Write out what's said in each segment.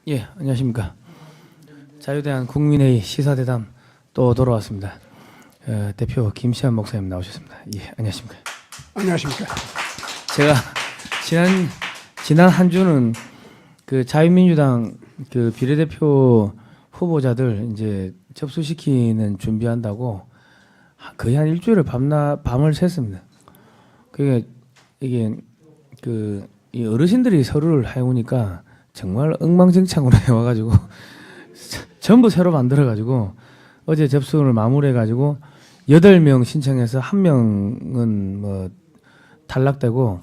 예, 안녕하십니까. 자유대한 국민회의 시사대담 또 돌아왔습니다. 대표 김시한 목사님 나오셨습니다. 예, 안녕하십니까. 안녕하십니까. 제가 지난 한 주는 그 자유민주당 그 비례대표 후보자들 이제 접수시키는 준비한다고 거의 한 일주일을 밤을 샜습니다. 그게 이게 그 이 어르신들이 서류를 해오니까 정말 엉망진창으로 해와가지고 전부 새로 만들어가지고 어제 접수를 마무리해가지고 8명 신청해서 1명은 뭐 탈락되고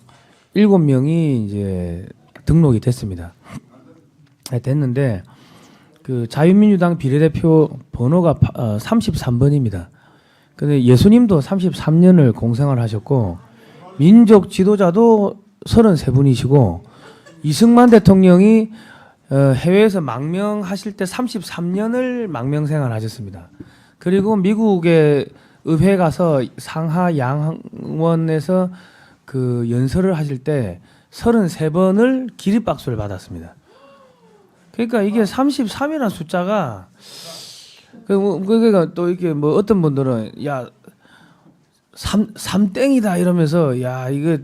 7명이 이제 등록이 됐습니다. 됐는데 그 자유민주당 비례대표 번호가 33번입니다. 근데 예수님도 33년을 공생을 하셨고 민족 지도자도 33분이시고 이승만 대통령이 해외에서 망명하실 때 33년을 망명 생활하셨습니다. 그리고 미국의 의회 가서 상하 양원에서 그 연설을 하실 때 33번을 기립박수를 받았습니다. 그러니까 이게 33이라는 숫자가 그러니까 또 이게 뭐 어떤 분들은 야 3땡이다 이러면서 야 이거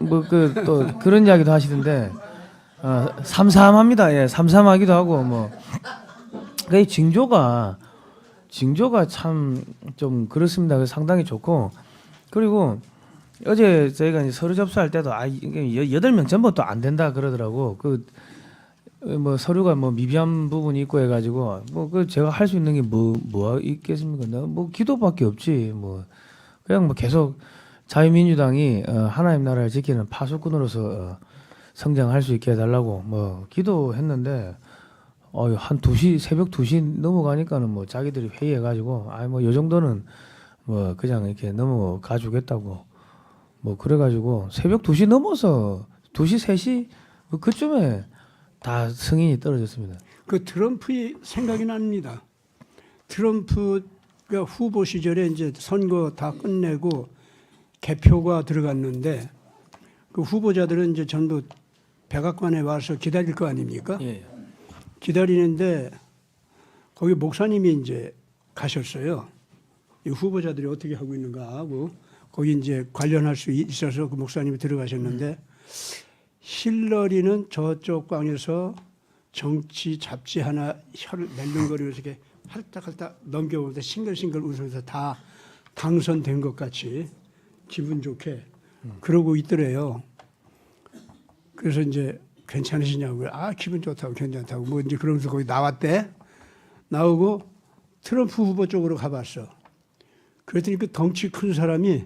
뭐 그 또 그런 이야기도 하시던데 삼삼합니다. 예, 삼삼하기도 하고 뭐 그 징조가 참 좀 그렇습니다. 그래서 상당히 좋고 그리고 어제 저희가 이제 서류 접수할 때도 이게 8명 전부 또 안 된다 그러더라고. 그 뭐 서류가 뭐 미비한 부분이 있고 해가지고 뭐 그 제가 할 수 있는 게 뭐 있겠습니까? 뭐 기도밖에 없지 뭐 그냥 뭐 계속 자유민주당이 하나님 나라를 지키는 파수꾼으로서 성장할 수 있게 해달라고 뭐 기도했는데 한 2시 새벽 2시 넘어가니까는 뭐 자기들이 회의해가지고 뭐 요 정도는 뭐 그냥 이렇게 넘어가 주겠다고 뭐 그래가지고 새벽 2시 넘어서 2시 3시 뭐 그쯤에 다 승인이 떨어졌습니다. 그 트럼프의 생각이 납니다. 트럼프가 후보 시절에 이제 선거 다 끝내고 개표가 들어갔는데 그 후보자들은 이제 전부 백악관에 와서 기다릴 거 아닙니까? 예. 기다리는데 거기 목사님이 이제 가셨어요. 이 후보자들이 어떻게 하고 있는가 하고 거기 이제 관련할 수 있어서 그 목사님이 들어가셨는데 힐러리는 저쪽 방에서 정치 잡지 하나 혀를 멜름거리면서 이렇게 할딱할딱 넘겨보면서 싱글싱글 웃으면서 다 당선된 것 같이 기분 좋게 그러고 있더래요. 그래서 이제 괜찮으시냐고요. 기분 좋다고 괜찮다고 뭐 이제 그러면서 거기 나왔대. 나오고 트럼프 후보 쪽으로 가봤어. 그랬더니 그 덩치 큰 사람이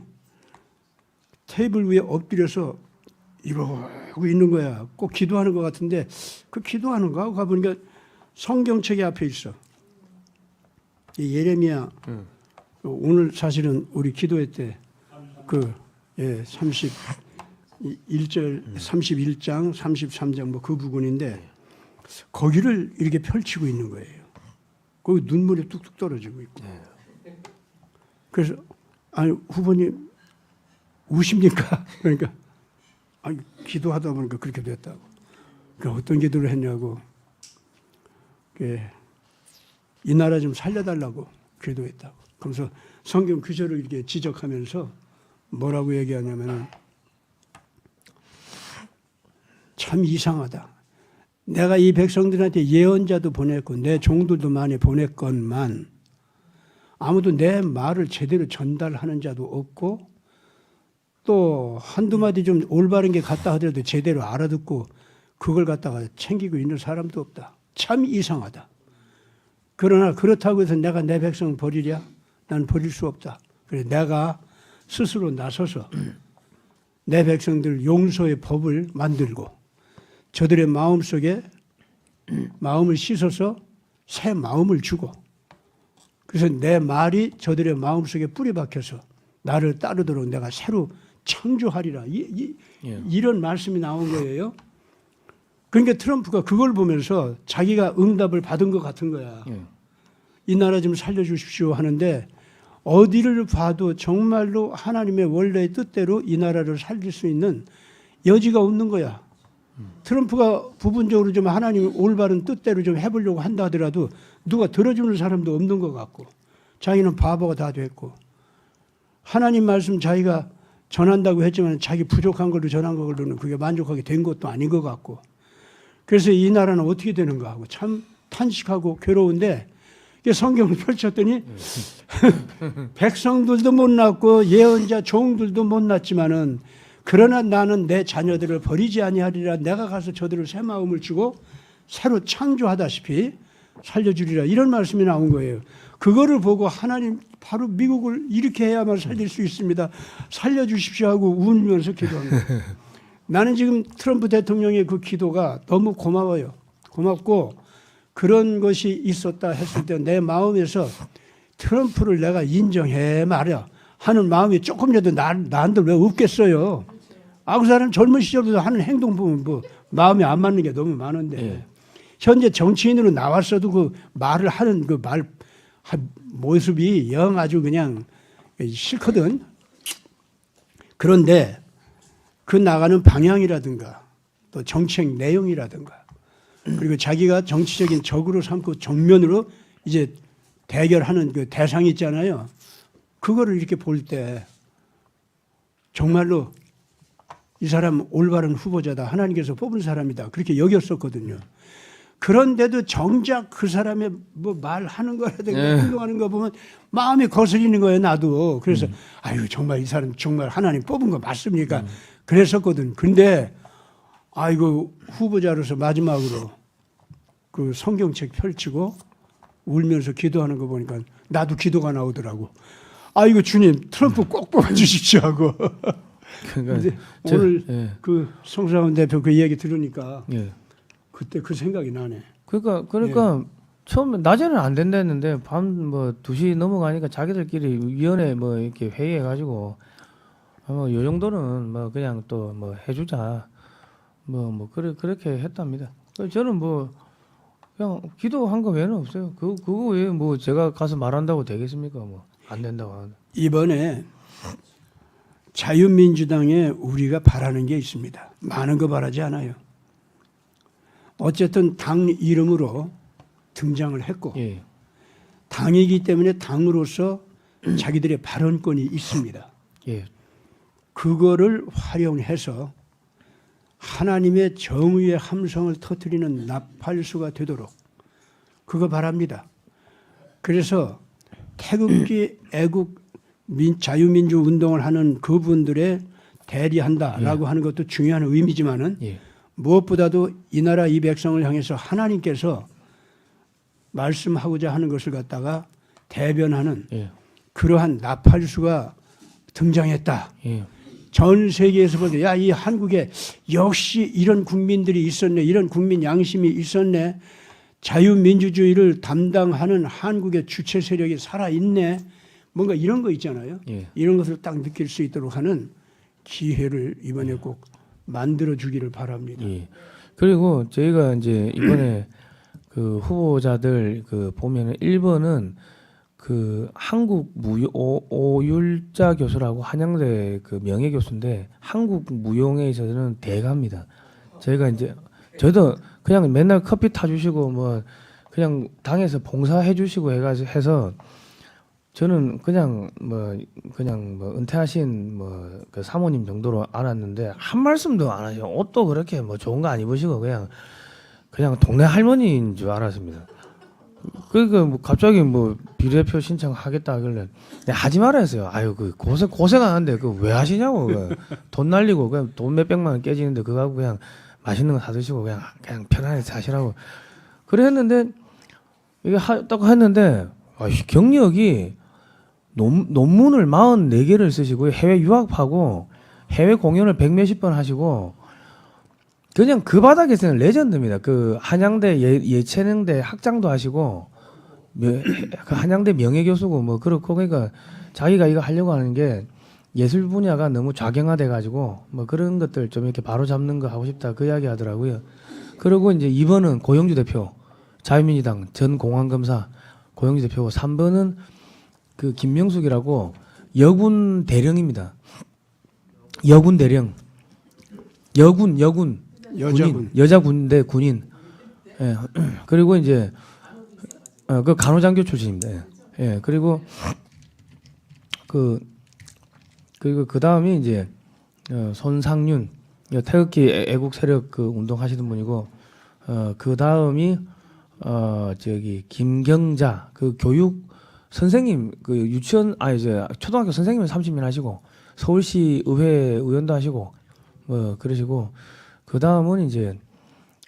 테이블 위에 엎드려서 이러고 있는 거야. 꼭 기도하는 것 같은데 그 기도하는가 하고 가보니까 성경책이 앞에 있어. 이 예레미야 오늘 사실은 우리 기도회 때 그 31절 31장 33장 뭐 그 부분인데 거기를 이렇게 펼치고 있는 거예요. 거기 눈물이 뚝뚝 떨어지고 있고. 그래서 후보님 우십니까? 그러니까 기도하다 보니까 그렇게 됐다고. 그러니까 어떤 기도를 했냐고. 이 나라 좀 살려달라고 기도했다고. 그러면서 성경 구절을 이렇게 지적하면서 뭐라고 얘기하냐면 참 이상하다. 내가 이 백성들한테 예언자도 보냈고 내 종들도 많이 보냈건만 아무도 내 말을 제대로 전달하는 자도 없고 또 한두 마디 좀 올바른 게 같다 하더라도 제대로 알아듣고 그걸 갖다가 챙기고 있는 사람도 없다. 참 이상하다. 그러나 그렇다고 해서 내가 내 백성 버리랴? 난 버릴 수 없다. 그래 내가 스스로 나서서 내 백성들 용서의 법을 만들고 저들의 마음속에 마음을 씻어서 새 마음을 주고 그래서 내 말이 저들의 마음속에 뿌리 박혀서 나를 따르도록 내가 새로 창조하리라. 이런 말씀이 나온 거예요. 그러니까 트럼프가 그걸 보면서 자기가 응답을 받은 것 같은 거야. 이 나라 좀 살려주십시오 하는데 어디를 봐도 정말로 하나님의 원래의 뜻대로 이 나라를 살릴 수 있는 여지가 없는 거야. 트럼프가 부분적으로 좀 하나님 올바른 뜻대로 좀 해보려고 한다 하더라도 누가 들어주는 사람도 없는 것 같고 자기는 바보가 다 됐고 하나님 말씀 자기가 전한다고 했지만 자기 부족한 걸로 전한 걸로는 그게 만족하게 된 것도 아닌 것 같고 그래서 이 나라는 어떻게 되는가 하고 참 탄식하고 괴로운데 성경을 펼쳤더니 백성들도 못났고 예언자 종들도 못났지만은 그러나 나는 내 자녀들을 버리지 아니하리라 내가 가서 저들을 새 마음을 주고 새로 창조하다시피 살려주리라 이런 말씀이 나온 거예요. 그거를 보고 하나님 바로 미국을 이렇게 해야만 살릴 수 있습니다. 살려주십시오 하고 울면서 기도한 거예요. 나는 지금 트럼프 대통령의 그 기도가 너무 고마워요. 고맙고 그런 것이 있었다 했을 때 내 마음에서 트럼프를 내가 인정해 말이야 하는 마음이 조금이라도 나한테 왜 없겠어요. 그 사람 젊은 시절부터 하는 행동 보면 뭐 마음이 안 맞는 게 너무 많은데 현재 정치인으로 나왔어도 그 말을 하는 그 말 모습이 영 아주 그냥 싫거든. 그런데 그 나가는 방향이라든가 또 정책 내용이라든가 그리고 자기가 정치적인 적으로 삼고 정면으로 이제 대결하는 그 대상이 있잖아요. 그거를 이렇게 볼 때 정말로 이 사람 올바른 후보자다. 하나님께서 뽑은 사람이다. 그렇게 여겼었거든요. 그런데도 정작 그 사람의 뭐 말하는 거라든가 행동하는 거 보면 마음이 거슬리는 거예요. 나도. 그래서 아유 정말 이 사람 정말 하나님 뽑은 거 맞습니까? 그랬었거든. 근데 아이고 후보자로서 마지막으로 그 성경책 펼치고 울면서 기도하는 거 보니까 나도 기도가 나오더라고. 아이고 주님 트럼프 꼭 뽑아주십시오 하고. 그러니까 오늘 그 성수학원 대표 그 이야기 들으니까 그때 그 생각이 나네. 그러니까 처음에 낮에는 안 된다 했는데 밤 뭐 2시 넘어가니까 자기들끼리 위원회 뭐 이렇게 회의해 가지고 뭐 요 정도는 뭐 그냥 또 뭐 해주자 그렇게 했답니다. 저는 뭐 그냥 기도한 거 외에는 없어요. 그거 외에 뭐 제가 가서 말한다고 되겠습니까? 뭐 안 된다고 하는데. 이번에 자유민주당에 우리가 바라는 게 있습니다. 많은 거 바라지 않아요. 어쨌든 당 이름으로 등장을 했고 당이기 때문에 당으로서 자기들의 발언권이 있습니다. 그거를 활용해서 하나님의 정의의 함성을 터뜨리는 나팔수가 되도록 그거 바랍니다. 그래서 태극기 애국 자유민주 운동을 하는 그분들의 대리한다라고 하는 것도 중요한 의미지만은 무엇보다도 이 나라 이 백성을 향해서 하나님께서 말씀하고자 하는 것을 갖다가 대변하는 그러한 나팔수가 등장했다. 전 세계에서 볼 때 야, 이 한국에 역시 이런 국민들이 있었네. 이런 국민 양심이 있었네. 자유민주주의를 담당하는 한국의 주체 세력이 살아있네. 뭔가 이런 거 있잖아요. 이런 것을 딱 느낄 수 있도록 하는 기회를 이번에 꼭 만들어 주기를 바랍니다. 그리고 저희가 이제 이번에 그 후보자들 그 보면은 1번은 그 한국 오율자 교수라고 한양대 그 명예 교수인데 한국 무용에 있어서는 대가입니다. 저희가 이제 저도 그냥 맨날 커피 타주시고 뭐 그냥 당에서 봉사해 주시고 해서 저는 그냥 뭐 은퇴하신 뭐 그 사모님 정도로 알았는데 한 말씀도 안 하시고 옷도 그렇게 뭐 좋은 거 안 입으시고 그냥 동네 할머니인 줄 알았습니다. 그러니까 뭐 갑자기 뭐 비례표 신청하겠다 하길래 내가 하지 말아 했어요. 아유 그 고생하는데 그 왜 하시냐고 돈 날리고 그냥 돈 몇백만 원 깨지는데 그거 하고 그냥 맛있는 거 사드시고 그냥 편안하게 사시라고 그래 했는데 이게 딱 했는데 경력이 논문을 44개를 쓰시고 해외 유학하고 해외 공연을 100몇십 번 하시고 그냥 그 바닥에서는 레전드입니다. 그 한양대 예체능대 학장도 하시고 그 한양대 명예교수고 뭐 그렇고 그러니까 자기가 이거 하려고 하는 게 예술 분야가 너무 좌경화돼 가지고 뭐 그런 것들 좀 이렇게 바로 잡는 거 하고 싶다 그 이야기 하더라고요. 그리고 이제 2번은 고영주 대표 자유민주당 전 공안검사 고영주 대표고 3번은 그 김명숙이라고 여군 대령입니다. 여군 대령. 여군 여자군. 군인, 여자 군대 군인. 예. 그리고 이제 그 간호장교 출신입니다. 예. 그리고 그리고 그 다음이 이제 손상윤 태극기 애국 세력 그 운동하시는 분이고 그 다음이 저기 김경자 그 교육 선생님 그 유치원 이제 초등학교 선생님은 30년 하시고 서울시 의회 의원도 하시고 뭐 그러시고 그 다음은 이제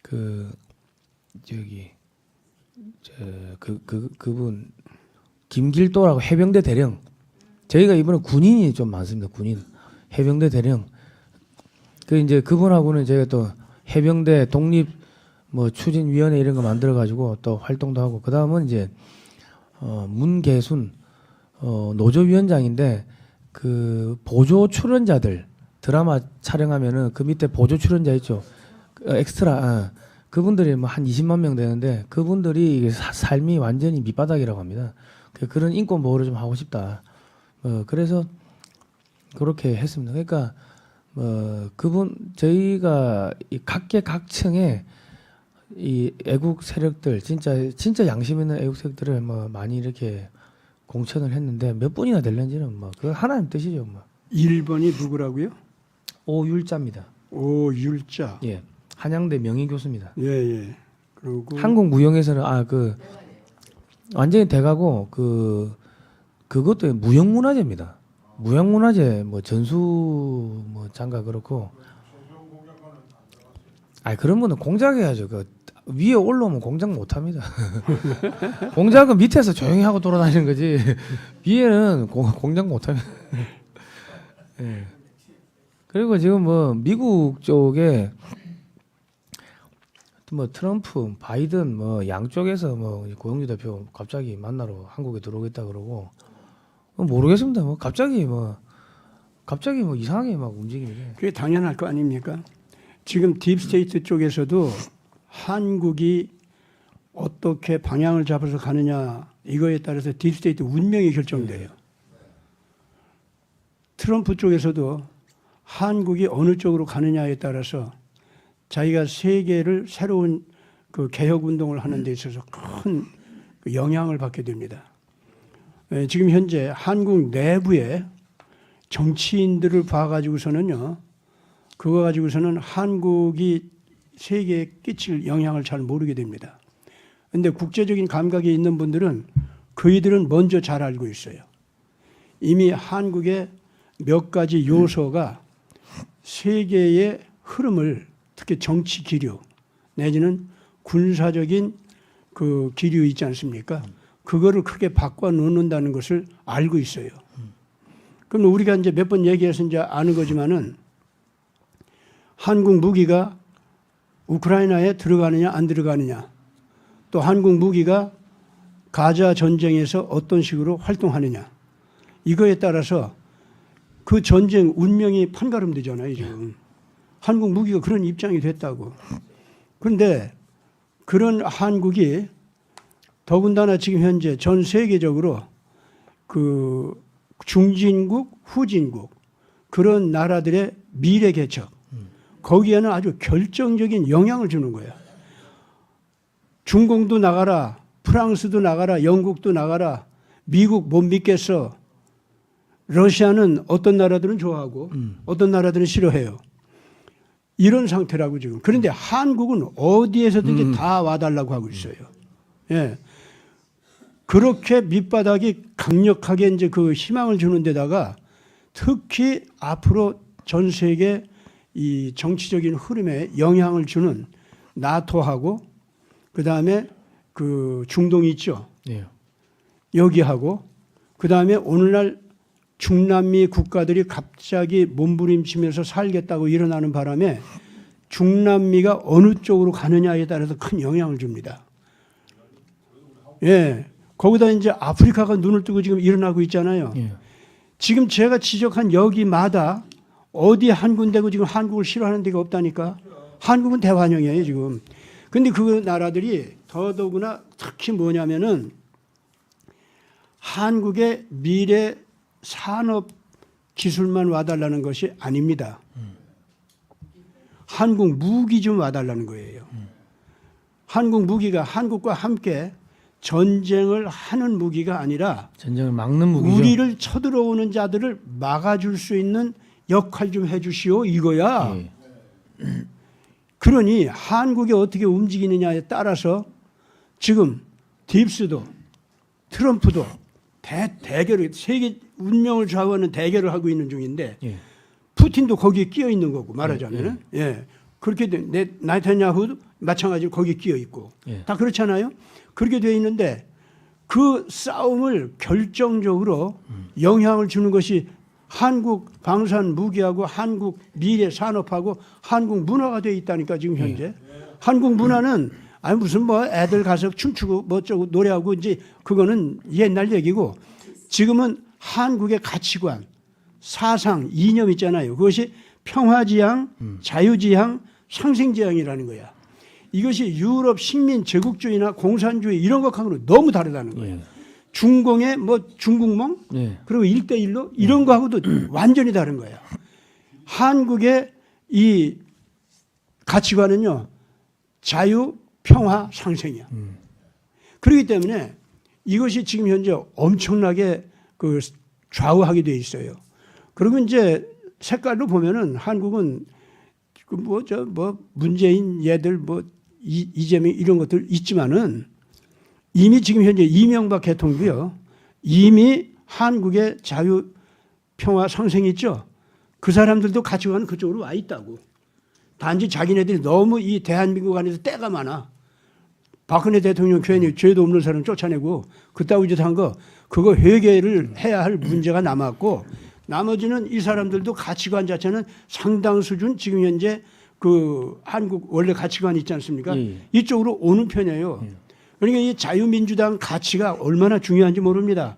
그 저기 그분 김길도라고 해병대 대령 저희가 이번에 군인이 좀 많습니다. 군인 해병대 대령 그 이제 그분하고는 저희가 또 해병대 독립 뭐 추진위원회 이런 거 만들어 가지고 또 활동도 하고 그 다음은 이제 문계순 노조위원장인데 그 보조 출연자들 드라마 촬영하면은 그 밑에 보조 출연자 있죠 엑스트라 그분들이 뭐 한 20만 명 되는데 그분들이 이게 삶이 완전히 밑바닥이라고 합니다. 그런 인권 보호를 좀 하고 싶다. 그래서 그렇게 했습니다. 그러니까 그분 저희가 이 각계각층의 이 애국 세력들 진짜 양심 있는 애국 세력들을 뭐 많이 이렇게 공천을 했는데 몇 분이나 될는지는 뭐 그 하나님 뜻이죠. 뭐 1번이 누구라고요? 오율자입니다. 오율자. 예, 한양대 명의교수입니다. 예. 그리고 한국무용에서는 그 완전히 대가고 그것도 무형문화재입니다. 무형문화재 뭐 전수 뭐 장가 그렇고. 그런 분은 공작해야죠. 그 위에 올라오면 공작 못합니다. 공작은 밑에서 조용히 하고 돌아다니는 거지. 위에는 공작 못합니다. 예. 그리고 지금 뭐 미국 쪽에 뭐 트럼프, 바이든 뭐 양쪽에서 뭐 고영주 대표 갑자기 만나러 한국에 들어오겠다 그러고 모르겠습니다. 뭐 갑자기 이상하게 막 움직이는데. 그게 당연할 거 아닙니까? 지금 딥스테이트 쪽에서도 한국이 어떻게 방향을 잡아서 가느냐 이거에 따라서 딥스테이트 운명이 결정돼요. 트럼프 쪽에서도 한국이 어느 쪽으로 가느냐에 따라서 자기가 세계를 새로운 그 개혁 운동을 하는 데 있어서 큰 영향을 받게 됩니다. 지금 현재 한국 내부에 정치인들을 봐가지고서는요, 그거 가지고서는 한국이 세계에 끼칠 영향을 잘 모르게 됩니다. 그런데 국제적인 감각이 있는 분들은 그이들은 먼저 잘 알고 있어요. 이미 한국의 몇 가지 요소가 세계의 흐름을 특히 정치 기류 내지는 군사적인 그 기류 있지 않습니까? 그거를 크게 바꿔 놓는다는 것을 알고 있어요. 그럼 우리가 이제 몇 번 얘기해서 이제 아는 거지만은 한국 무기가 우크라이나에 들어가느냐 안 들어가느냐 또 한국 무기가 가자 전쟁에서 어떤 식으로 활동하느냐 이거에 따라서 그 전쟁 운명이 판가름되잖아요 지금. 한국 무기가 그런 입장이 됐다고. 그런데 그런 한국이 더군다나 지금 현재 전 세계적으로 그 중진국, 후진국 그런 나라들의 미래 개척 거기에는 아주 결정적인 영향을 주는 거예요. 중공도 나가라, 프랑스도 나가라, 영국도 나가라, 미국 못 믿겠어. 러시아는 어떤 나라들은 좋아하고 어떤 나라들은 싫어해요. 이런 상태라고 지금. 그런데 한국은 어디에서든지 다 와달라고 하고 있어요. 예. 그렇게 밑바닥이 강력하게 이제 그 희망을 주는 데다가 특히 앞으로 전 세계 이 정치적인 흐름에 영향을 주는 나토하고 그 다음에 그 중동이 있죠. 예. 여기하고 그 다음에 오늘날 중남미 국가들이 갑자기 몸부림치면서 살겠다고 일어나는 바람에 중남미가 어느 쪽으로 가느냐에 따라서 큰 영향을 줍니다. 예. 거기다 이제 아프리카가 눈을 뜨고 지금 일어나고 있잖아요. 예. 지금 제가 지적한 여기마다 어디 한 군데고 지금 한국을 싫어하는 데가 없다니까. 한국은 대환영이에요, 지금. 근데 그 나라들이 더더구나 특히 뭐냐면은 한국의 미래 산업 기술만 와달라는 것이 아닙니다. 한국 무기 좀 와달라는 거예요. 한국 무기가 한국과 함께 전쟁을 하는 무기가 아니라 전쟁을 막는 무기죠. 우리를 쳐들어오는 자들을 막아줄 수 있는 역할 좀 해주시오 이거야. 예. 그러니 한국이 어떻게 움직이느냐에 따라서 지금 딥스도 트럼프도 대결을 세계 운명을 좌우하는 대결을 하고 있는 중인데 예. 푸틴도 거기에 끼어 있는 거고 말하자면은 예. 그렇게 나타냐후도 마찬가지로 거기에 끼어 있고 예. 다 그렇잖아요. 그렇게 되어 있는데 그 싸움을 결정적으로 영향을 주는 것이 한국 방산 무기하고 한국 미래 산업하고 한국 문화가 되어 있다니까 지금 현재. 한국 문화는 아니 무슨 뭐 애들 가서 춤추고 뭐 어쩌고 노래하고 이제 그거는 옛날 얘기고 지금은 한국의 가치관, 사상, 이념 있잖아요. 그것이 평화지향, 자유지향, 상생지향이라는 거야. 이것이 유럽 식민 제국주의나 공산주의 이런 것하고는 너무 다르다는 거예요. 예. 중공의 뭐 중국몽 예. 그리고 1대1로 이런 거하고도 완전히 다른 거예요. 한국의 이 가치관은요. 자유, 평화, 상생이야. 그렇기 때문에 이것이 지금 현재 엄청나게 그 좌우하게 돼 있어요. 그리고 이제 색깔로 보면은 한국은 그 뭐 문재인 얘들 뭐 이재명 이런 것들 있지만은 이미 지금 현재 이명박 대통령이요. 이미 한국의 자유, 평화, 상생이 있죠. 그 사람들도 가치관은 그쪽으로 와 있다고. 단지 자기네들이 너무 이 대한민국 안에서 때가 많아. 박근혜 대통령 괜히 죄도 없는 사람 쫓아내고 그따위 짓 한 거 그거 회개를 해야 할 문제가 남았고 나머지는 이 사람들도 가치관 자체는 상당 수준 지금 현재 그 한국 원래 가치관이 있지 않습니까? 이쪽으로 오는 편이에요. 그러니까 이 자유민주당 가치가 얼마나 중요한지 모릅니다.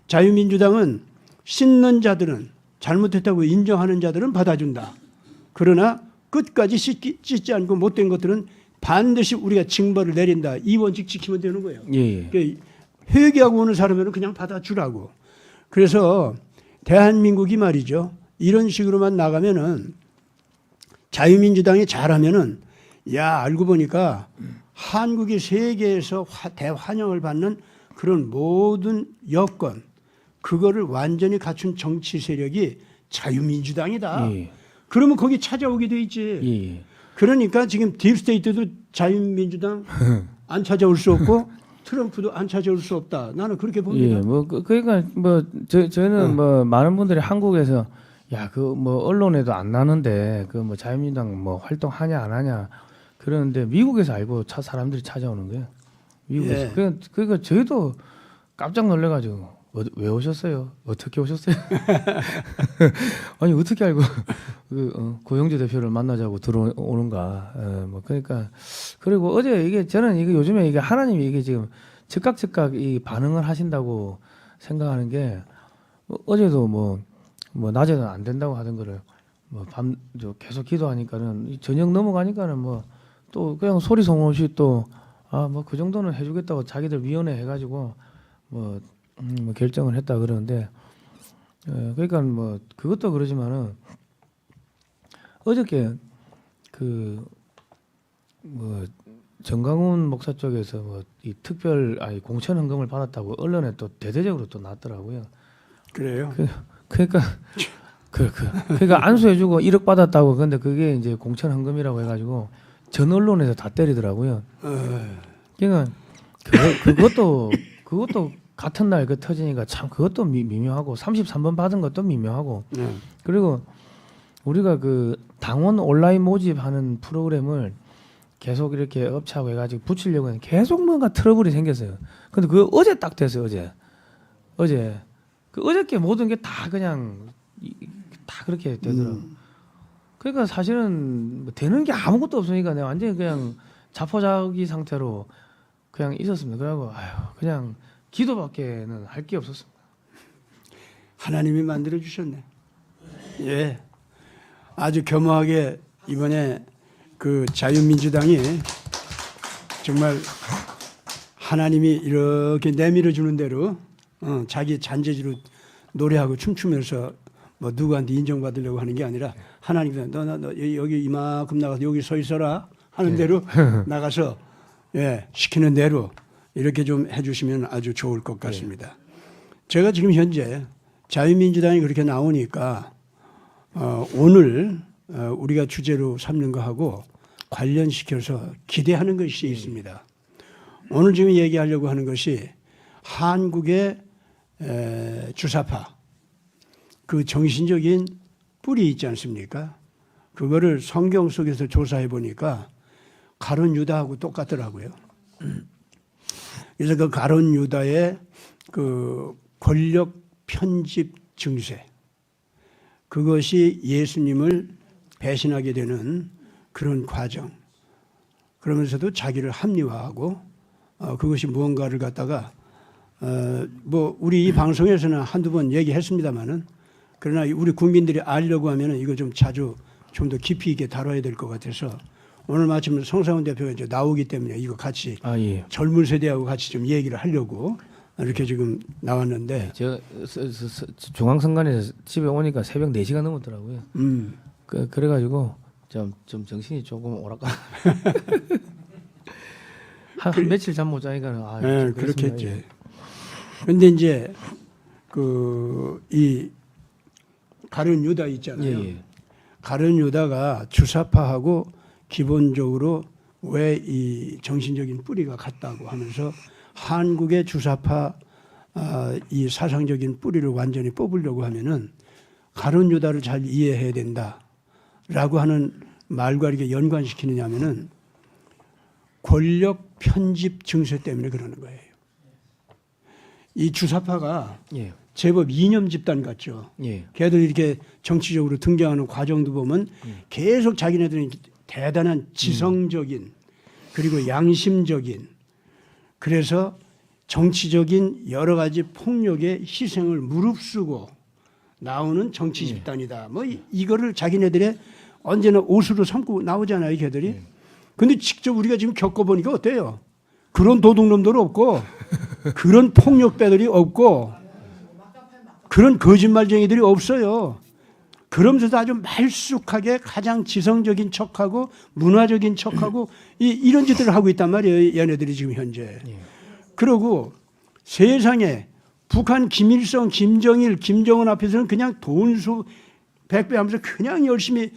자유민주당은 씻는 자들은 잘못했다고 인정하는 자들은 받아준다. 그러나 끝까지 씻지 않고 못된 것들은 반드시 우리가 징벌을 내린다. 이 원칙 지키면 되는 거예요. 예. 그러니까 회개하고 오는 사람은 그냥 받아주라고. 그래서 대한민국이 말이죠. 이런 식으로만 나가면은 자유민주당이 잘하면은 야 알고 보니까 한국이 세계에서 대환영을 받는 그런 모든 여건 그거를 완전히 갖춘 정치 세력이 자유민주당이다. 예. 그러면 거기 찾아오게 돼 있지. 예. 그러니까 지금 딥스테이트도 자유민주당 안 찾아올 수 없고 트럼프도 안 찾아올 수 없다. 나는 그렇게 봅니다. 예. 뭐 그러니까 뭐 저는 뭐 많은 분들이 한국에서 야 그 뭐 언론에도 안 나는데 그 뭐 자유민주당 뭐 활동하냐 안 하냐 그러는데 미국에서 알고 사람들이 찾아오는 거예요. 미국에서. 예. 그러니까 저희도 깜짝 놀래가지고 왜 오셨어요? 어떻게 오셨어요? 아니 어떻게 알고 고영주 대표를 만나자고 들어오는가? 뭐 그러니까 그리고 어제 이게 저는 이게 요즘에 이게 하나님이 이게 지금 즉각 이 반응을 하신다고 생각하는 게 어제도 뭐 낮에는 안 된다고 하던 거를 뭐 밤 계속 기도하니까는 저녁 넘어가니까는 뭐 또 그냥 소리 소문 없이 또 뭐 그 정도는 해주겠다고 자기들 위원회 해가지고 뭐 결정을 했다 그러는데 그러니까 뭐 그것도 그러지만은 어저께 그 뭐 정강훈 목사 쪽에서 뭐 이 공천 헌금을 받았다고 언론에 또 대대적으로 또 났더라고요. 그래요? 그러니까 안수해주고 1억 받았다고 근데 그게 이제 공천 헌금이라고 해가지고 전 언론에서 다 때리더라고요. 그러니까 그것도 같은 날 그 터지니까 참 그것도 미묘하고 33번 받은 것도 미묘하고 그리고 우리가 그 당원 온라인 모집하는 프로그램을 계속 이렇게 업체하고 해가지고 붙이려고 했는데 계속 뭔가 트러블이 생겼어요. 근데 그거 어제 딱 됐어요. 어제 그 어저께 모든 게 다 그냥 다 그렇게 되더라고. 그러니까 사실은 뭐 되는 게 아무것도 없으니까 내가 완전히 그냥 자포자기 상태로 그냥 있었습니다. 그래갖고 그냥 기도밖에는 할 게 없었습니다. 하나님이 만들어 주셨네. 예, 아주 겸허하게 이번에 그 자유민주당이 정말 하나님이 이렇게 내밀어 주는 대로 자기 잔재주로 노래하고 춤추면서 뭐 누구한테 인정받으려고 하는 게 아니라 하나님께서 너 여기 이만큼 나가서 여기 서 있어라 하는 대로 나가서 시키는 대로 이렇게 좀 해주시면 아주 좋을 것 같습니다. 제가 지금 현재 자유민주당이 그렇게 나오니까 오늘 우리가 주제로 삼는 거하고 관련시켜서 기대하는 것이 있습니다. 오늘 지금 얘기하려고 하는 것이 한국의 주사파 그 정신적인 뿌리 있지 않습니까? 그거를 성경 속에서 조사해 보니까 가룟 유다하고 똑같더라고요. 그래서 그 가룟 유다의 그 권력 편집 증세 그것이 예수님을 배신하게 되는 그런 과정. 그러면서도 자기를 합리화하고 그것이 무언가를 갖다가 뭐 우리 이 방송에서는 한두 번 얘기했습니다마는 그러나 우리 국민들이 알려고 하면은 이거 좀 자주 좀 더 깊이 있게 다뤄야 될 것 같아서 오늘 마침 성상훈 대표가 이제 나오기 때문에 이거 같이 젊은 세대하고 같이 좀 얘기를 하려고 이렇게 지금 나왔는데 제가 중앙선관에서 집에 오니까 새벽 4시가 넘었더라고요. 그래가지고 좀 정신이 조금 오락가. 한 며칠 잠 못 자니까 네, 그렇겠지. 근데 이제 그 이 가룟 유다 있잖아요. 가룟 유다가 주사파하고 기본적으로 왜 이 정신적인 뿌리가 같다고 하면서 한국의 주사파 이 사상적인 뿌리를 완전히 뽑으려고 하면은 가룟 유다를 잘 이해해야 된다라고 하는 말과 이렇게 연관시키느냐면은 권력 편집 증세 때문에 그러는 거예요. 이 주사파가 제법 이념 집단 같죠. 걔들 이렇게 정치적으로 등장하는 과정도 보면 계속 자기네들은 대단한 지성적인 그리고 양심적인 그래서 정치적인 여러 가지 폭력의 희생을 무릅쓰고 나오는 정치 집단이다. 뭐 이거를 자기네들의 언제나 옷으로 삼고 나오잖아요, 걔들이. 근데 직접 우리가 지금 겪어보니까 어때요? 그런 도둑놈들 없고 그런 폭력배들이 없고 그런 거짓말쟁이들이 없어요. 그러면서도 아주 말쑥하게 가장 지성적인 척하고 문화적인 척하고 이런 짓들을 하고 있단 말이에요. 얘네들이 지금 현재. 그러고 세상에 북한 김일성, 김정일, 김정은 앞에서는 그냥 돈수 100배 하면서 그냥 열심히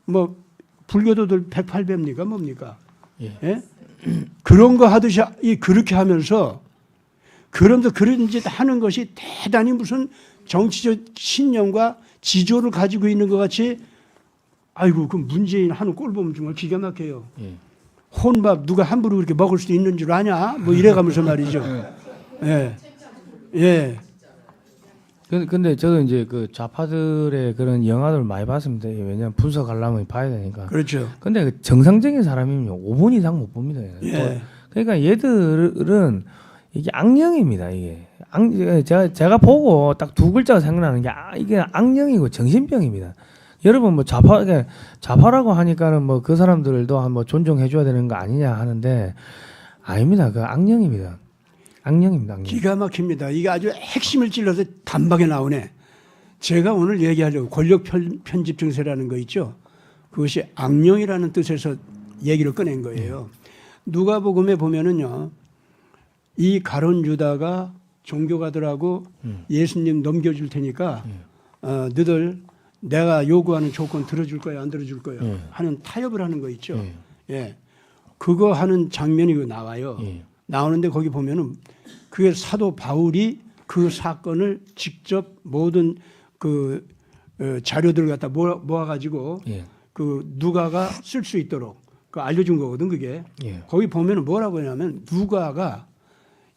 뭐 불교도들 108배입니까? 뭡니까? 그런 거 하듯이 그렇게 하면서 그러면서 그런 짓 하는 것이 대단히 무슨 정치적 신념과 지조를 가지고 있는 것 같이 아이고 그 문재인 하는 꼴 보면 정말 기가 막혀요. 혼밥 누가 함부로 그렇게 먹을 수도 있는 줄 아냐? 뭐 이래가면서 말이죠. 근데 저도 이제 그 좌파들의 그런 영화들을 많이 봤습니다. 왜냐하면 분석하려면 봐야 되니까. 그렇죠. 근데 그 정상적인 사람이면 5분 이상 못 봅니다. 그러니까 얘들은 이게 악령입니다. 이게 제가 보고 딱 두 글자가 생각나는 게 이게 악령이고 정신병입니다. 여러분 뭐 좌파라고 하니까는 뭐 그 사람들도 한번 존중해줘야 되는 거 아니냐 하는데 아닙니다. 그 악령입니다. 악령입니다. 악령. 기가 막힙니다. 이게 아주 핵심을 찔러서 단박에 나오네. 제가 오늘 얘기하려고 권력 편집 증세라는 거 있죠. 그것이 악령이라는 뜻에서 얘기를 꺼낸 거예요. 누가복음에 보면은요, 이 가룟 유다가 종교가들하고 예수님 넘겨줄 테니까 너들 내가 요구하는 조건 들어줄 거야 안 들어줄 거야 하는 타협을 하는 거 있죠. 그거 하는 장면이 나와요. 나오는데 거기 보면은 그게 사도 바울이 그 사건을 직접 모든 그 자료들을 갖다 모아가지고 그 누가가 쓸 수 있도록 그 알려준 거거든 그게. 거기 보면은 뭐라고 하냐면 누가가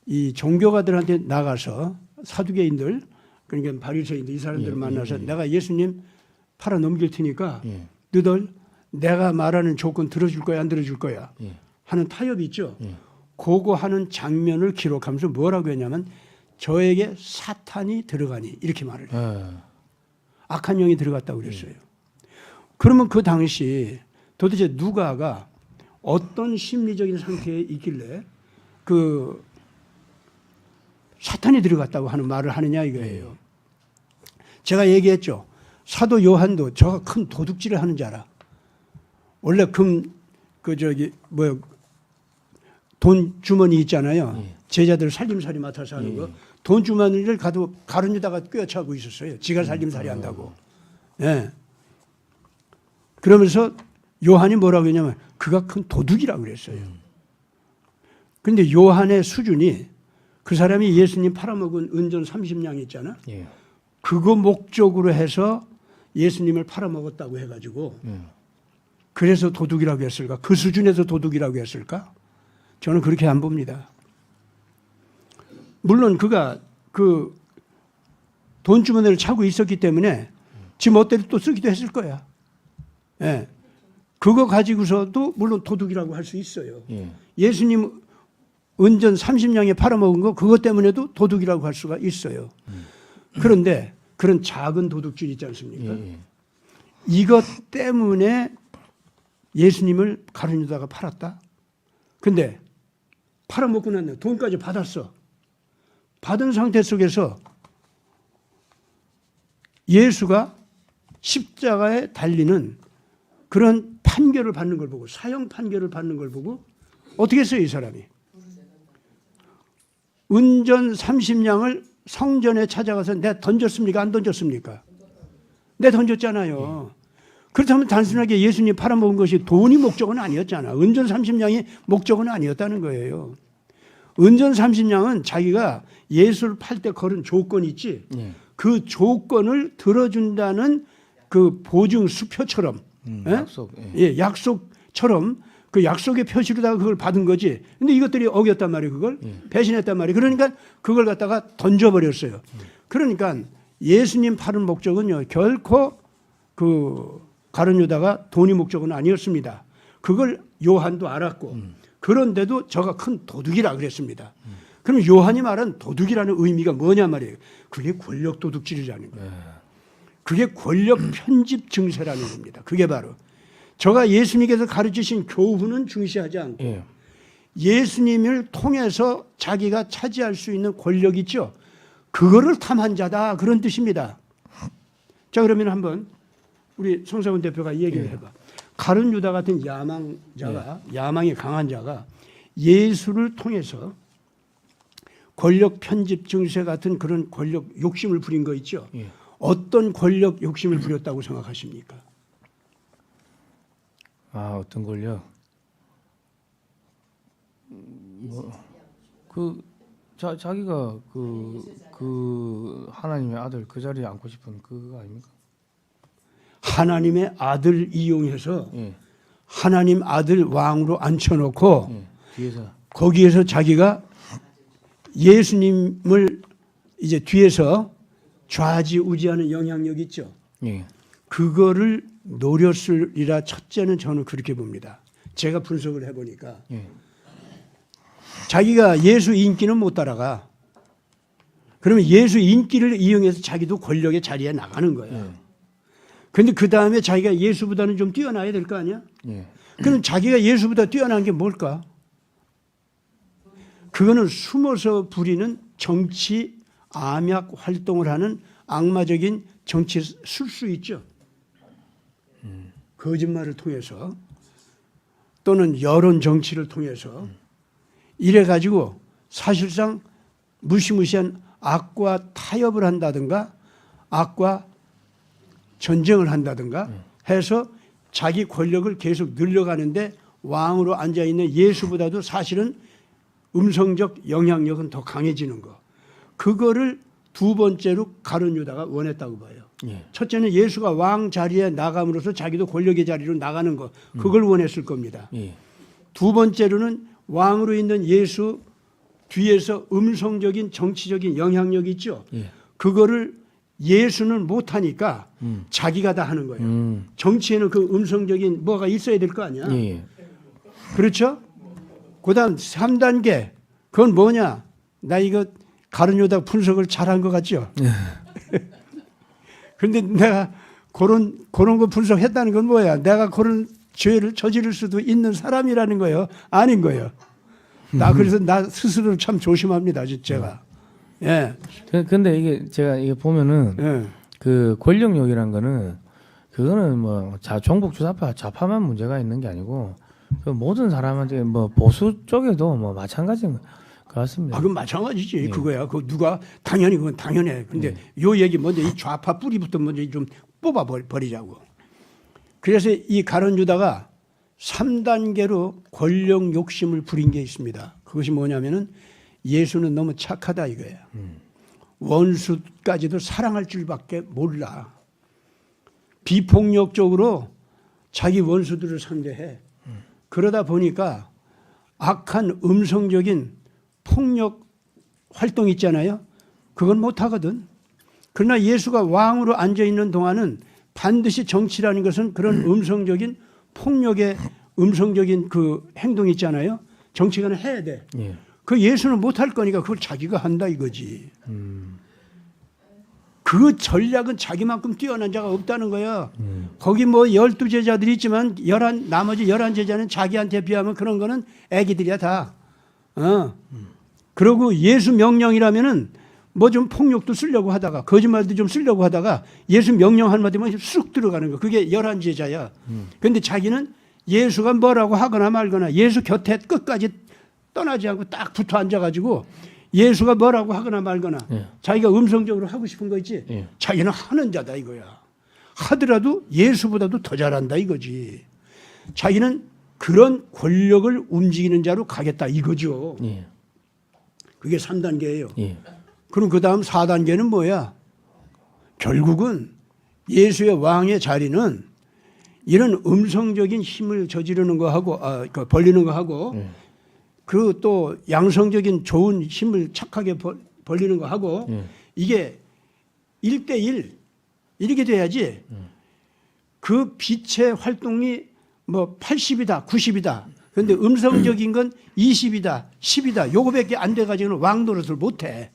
이 종교가들한테 나가서 사두개인들 그러니까 바리새인들 이 사람들을 만나서 내가 예수님 팔아 넘길 테니까 너들 내가 말하는 조건 들어줄 거야 안 들어줄 거야 하는 타협이 있죠. 그거 하는 장면을 기록하면서 뭐라고 했냐면 저에게 사탄이 들어가니 이렇게 말을 해요. 악한 영이 들어갔다고 그랬어요. 그러면 그 당시 도대체 누가가 어떤 심리적인 상태에 있길래 그 사탄이 들어갔다고 하는 말을 하느냐 이거예요. 제가 얘기했죠. 사도 요한도 저가 큰 도둑질을 하는 자라. 원래 돈 주머니 있잖아요. 제자들 살림살이 맡아서 하는 거. 돈 주머니를 가도 가룟유다가 꿰차고 있었어요. 지가 살림살이 한다고. 예. 그러면서 요한이 뭐라고 했냐면 그가 큰 도둑이라고 그랬어요. 그런데 요한의 수준이 그 사람이 예수님 팔아먹은 은전 30냥 있잖아. 예. 그거 목적으로 해서 예수님을 팔아먹었다고 해가지고 그래서 도둑이라고 했을까? 그 수준에서 도둑이라고 했을까? 저는 그렇게 안 봅니다. 물론 그가 그 돈 주머니를 차고 있었기 때문에 지 멋대로 또 쓰기도 했을 거야. 예. 그거 가지고서도 물론 도둑이라고 할 수 있어요. 예. 예수님 은전 30냥에 팔아먹은 거 그것 때문에도 도둑이라고 할 수가 있어요. 그런데 그런 작은 도둑질 있지 않습니까? 예. 이것 때문에 예수님을 가룟유다가 팔았다. 근데 팔아먹고 났네. 돈까지 받았어. 받은 상태 속에서 예수가 십자가에 달리는 그런 판결을 받는 걸 보고 사형 판결을 받는 걸 보고 어떻게 했어요 이 사람이? 은전 30냥을 성전에 찾아가서 내가 던졌습니까? 안 던졌습니까? 내가 던졌잖아요. 그렇다면 단순하게 예수님 팔아먹은 것이 돈이 목적은 아니었잖아. 은전 30냥이 목적은 아니었다는 거예요. 은전 30냥은 자기가 예수를 팔 때 걸은 조건이 있지. 그 조건을 들어준다는 그 보증 수표처럼 약속. 예, 약속처럼 그 약속의 표시로다가 그걸 받은 거지. 근데 이것들이 어겼단 말이에요. 그걸 배신했단 말이에요. 그러니까 그걸 갖다가 던져버렸어요. 그러니까 예수님 팔은 목적은요 결코 그 가룟유다가 돈이 목적은 아니었습니다. 그걸 요한도 알았고 그런데도 저가 큰 도둑이라 그랬습니다. 그럼 요한이 말한 도둑이라는 의미가 뭐냐 말이에요. 그게 권력 도둑질이라는 거예요. 그게 권력 편집 증세라는 겁니다. 그게 바로 저가 예수님께서 가르치신 교훈은 중시하지 않고 예수님을 통해서 자기가 차지할 수 있는 권력 있죠. 그거를 탐한 자다 그런 뜻입니다. 자 그러면 한번 우리 송사훈 대표가 얘기를 해봐. 가룟유다 같은 야망자가 야망이 강한 자가 예수를 통해서 권력 편집 증세 같은 그런 권력 욕심을 부린 거 있죠. 어떤 권력 욕심을 부렸다고 생각하십니까? 아 어떤 걸요? 자기가 그 하나님의 아들 그 자리에 앉고 싶은 그거 아닙니까? 하나님의 아들 이용해서 하나님 아들 왕으로 앉혀놓고 뒤에서 거기에서 자기가 예수님을 이제 뒤에서 좌지우지하는 영향력 있죠. 그거를 노렸으리라. 첫째는 저는 그렇게 봅니다. 제가 분석을 해보니까 자기가 예수 인기는 못 따라가. 그러면 예수 인기를 이용해서 자기도 권력의 자리에 나가는 거야. 그런데 그 다음에 자기가 예수보다는 좀 뛰어나야 될 거 아니야? 그럼 자기가 예수보다 뛰어난 게 뭘까? 그거는 숨어서 부리는 정치 암약 활동을 하는 악마적인 정치 술수 있죠. 거짓말을 통해서 또는 여론 정치를 통해서 이래가지고 사실상 무시무시한 악과 타협을 한다든가 악과 전쟁을 한다든가 해서 자기 권력을 계속 늘려가는데 왕으로 앉아있는 예수보다도 사실은 음성적 영향력은 더 강해지는 거. 그거를 두 번째로 가룟유다가 원했다고 봐요. 첫째는 예수가 왕 자리에 나감으로써 자기도 권력의 자리로 나가는 거. 그걸 원했을 겁니다. 두 번째로는 왕으로 있는 예수 뒤에서 음성적인 정치적인 영향력이 있죠. 그거를 예수는 못하니까 자기가 다 하는 거예요. 정치에는 그 음성적인 뭐가 있어야 될 거 아니야. 그렇죠? 그 다음 3단계 그건 뭐냐. 나 이거 가룟유다 분석을 잘한 것 같죠. 그런데 내가 그런 거 분석했다는 건 뭐야. 내가 그런 죄를 저지를 수도 있는 사람이라는 거예요. 아닌 거예요. 나 그래서 나 스스로를 참 조심합니다. 제가. 예. 근데 이게 제가 이게 보면은 그 권력욕이란 거는 그거는 뭐 종북 주사파 좌파만 문제가 있는 게 아니고 그 모든 사람한테 뭐 보수 쪽에도 뭐 마찬가지인 것 같습니다. 그건 마찬가지지. 예. 그거야. 그 누가 당연히 그건 당연해. 근데 요 얘기 먼저 이 좌파 뿌리부터 먼저 좀 뽑아 버리자고. 그래서 이 가룟 유다가 3단계로 권력 욕심을 부린 게 있습니다. 그것이 뭐냐면은 예수는 너무 착하다 이거야. 원수까지도 사랑할 줄밖에 몰라. 비폭력적으로 자기 원수들을 상대해. 그러다 보니까 악한 음성적인 폭력 활동 있잖아요. 그건 못하거든. 그러나 예수가 왕으로 앉아있는 동안은 반드시 정치라는 것은 그런 음성적인 폭력의 음성적인 그 행동 있잖아요. 정치가는 해야 돼. 예. 그 예수는 못할 거니까 그걸 자기가 한다 이거지. 그 전략은 자기만큼 뛰어난 자가 없다는 거야. 거기 뭐 12제자들이 있지만 나머지 11제자는 자기한테 비하면 그런 거는 애기들이야 다. 그러고 예수 명령이라면은 뭐 좀 폭력도 쓰려고 하다가 거짓말도 좀 쓰려고 하다가 예수 명령 한마디면 쑥 들어가는 거. 그게 11제자야. 그런데 자기는 예수가 뭐라고 하거나 말거나 예수 곁에 끝까지 떠나지 않고 딱 붙어 앉아가지고 예수가 뭐라고 하거나 말거나 예. 자기가 음성적으로 하고 싶은 거 있지. 예. 자기는 하는 자다 이거야. 하더라도 예수보다도 더 잘한다 이거지. 자기는 그런 권력을 움직이는 자로 가겠다 이거죠. 예. 그게 3단계예요. 예. 그럼 그 다음 4단계는 뭐야? 결국은 예수의 왕의 자리는 이런 음성적인 힘을 저지르는 거 하고 벌리는 거 하고 예. 그 또 양성적인 좋은 힘을 착하게 벌리는 거 하고 예. 이게 1대1 이렇게 돼야지 그 빛의 활동이 뭐 80이다 90이다 그런데 음성적인 건 20이다 10이다 요거밖에 안 돼가지고는 왕 노릇을 못해.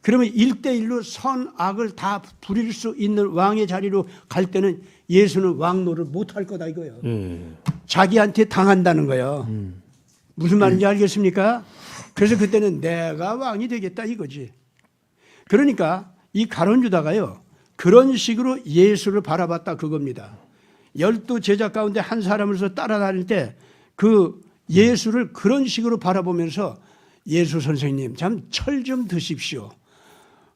그러면 1대1로 선악을 다 부릴 수 있는 왕의 자리로 갈 때는 예수는 왕 노릇을 못할 거다 이거예요. 자기한테 당한다는 거예요. 무슨 말인지 알겠습니까? 그래서 그때는 내가 왕이 되겠다 이거지. 그러니까 이 가룟 유다가요. 그런 식으로 예수를 바라봤다 그겁니다. 12제자 가운데 한 사람으로서 따라다닐 때 그 예수를 그런 식으로 바라보면서 예수 선생님 참 철 좀 드십시오.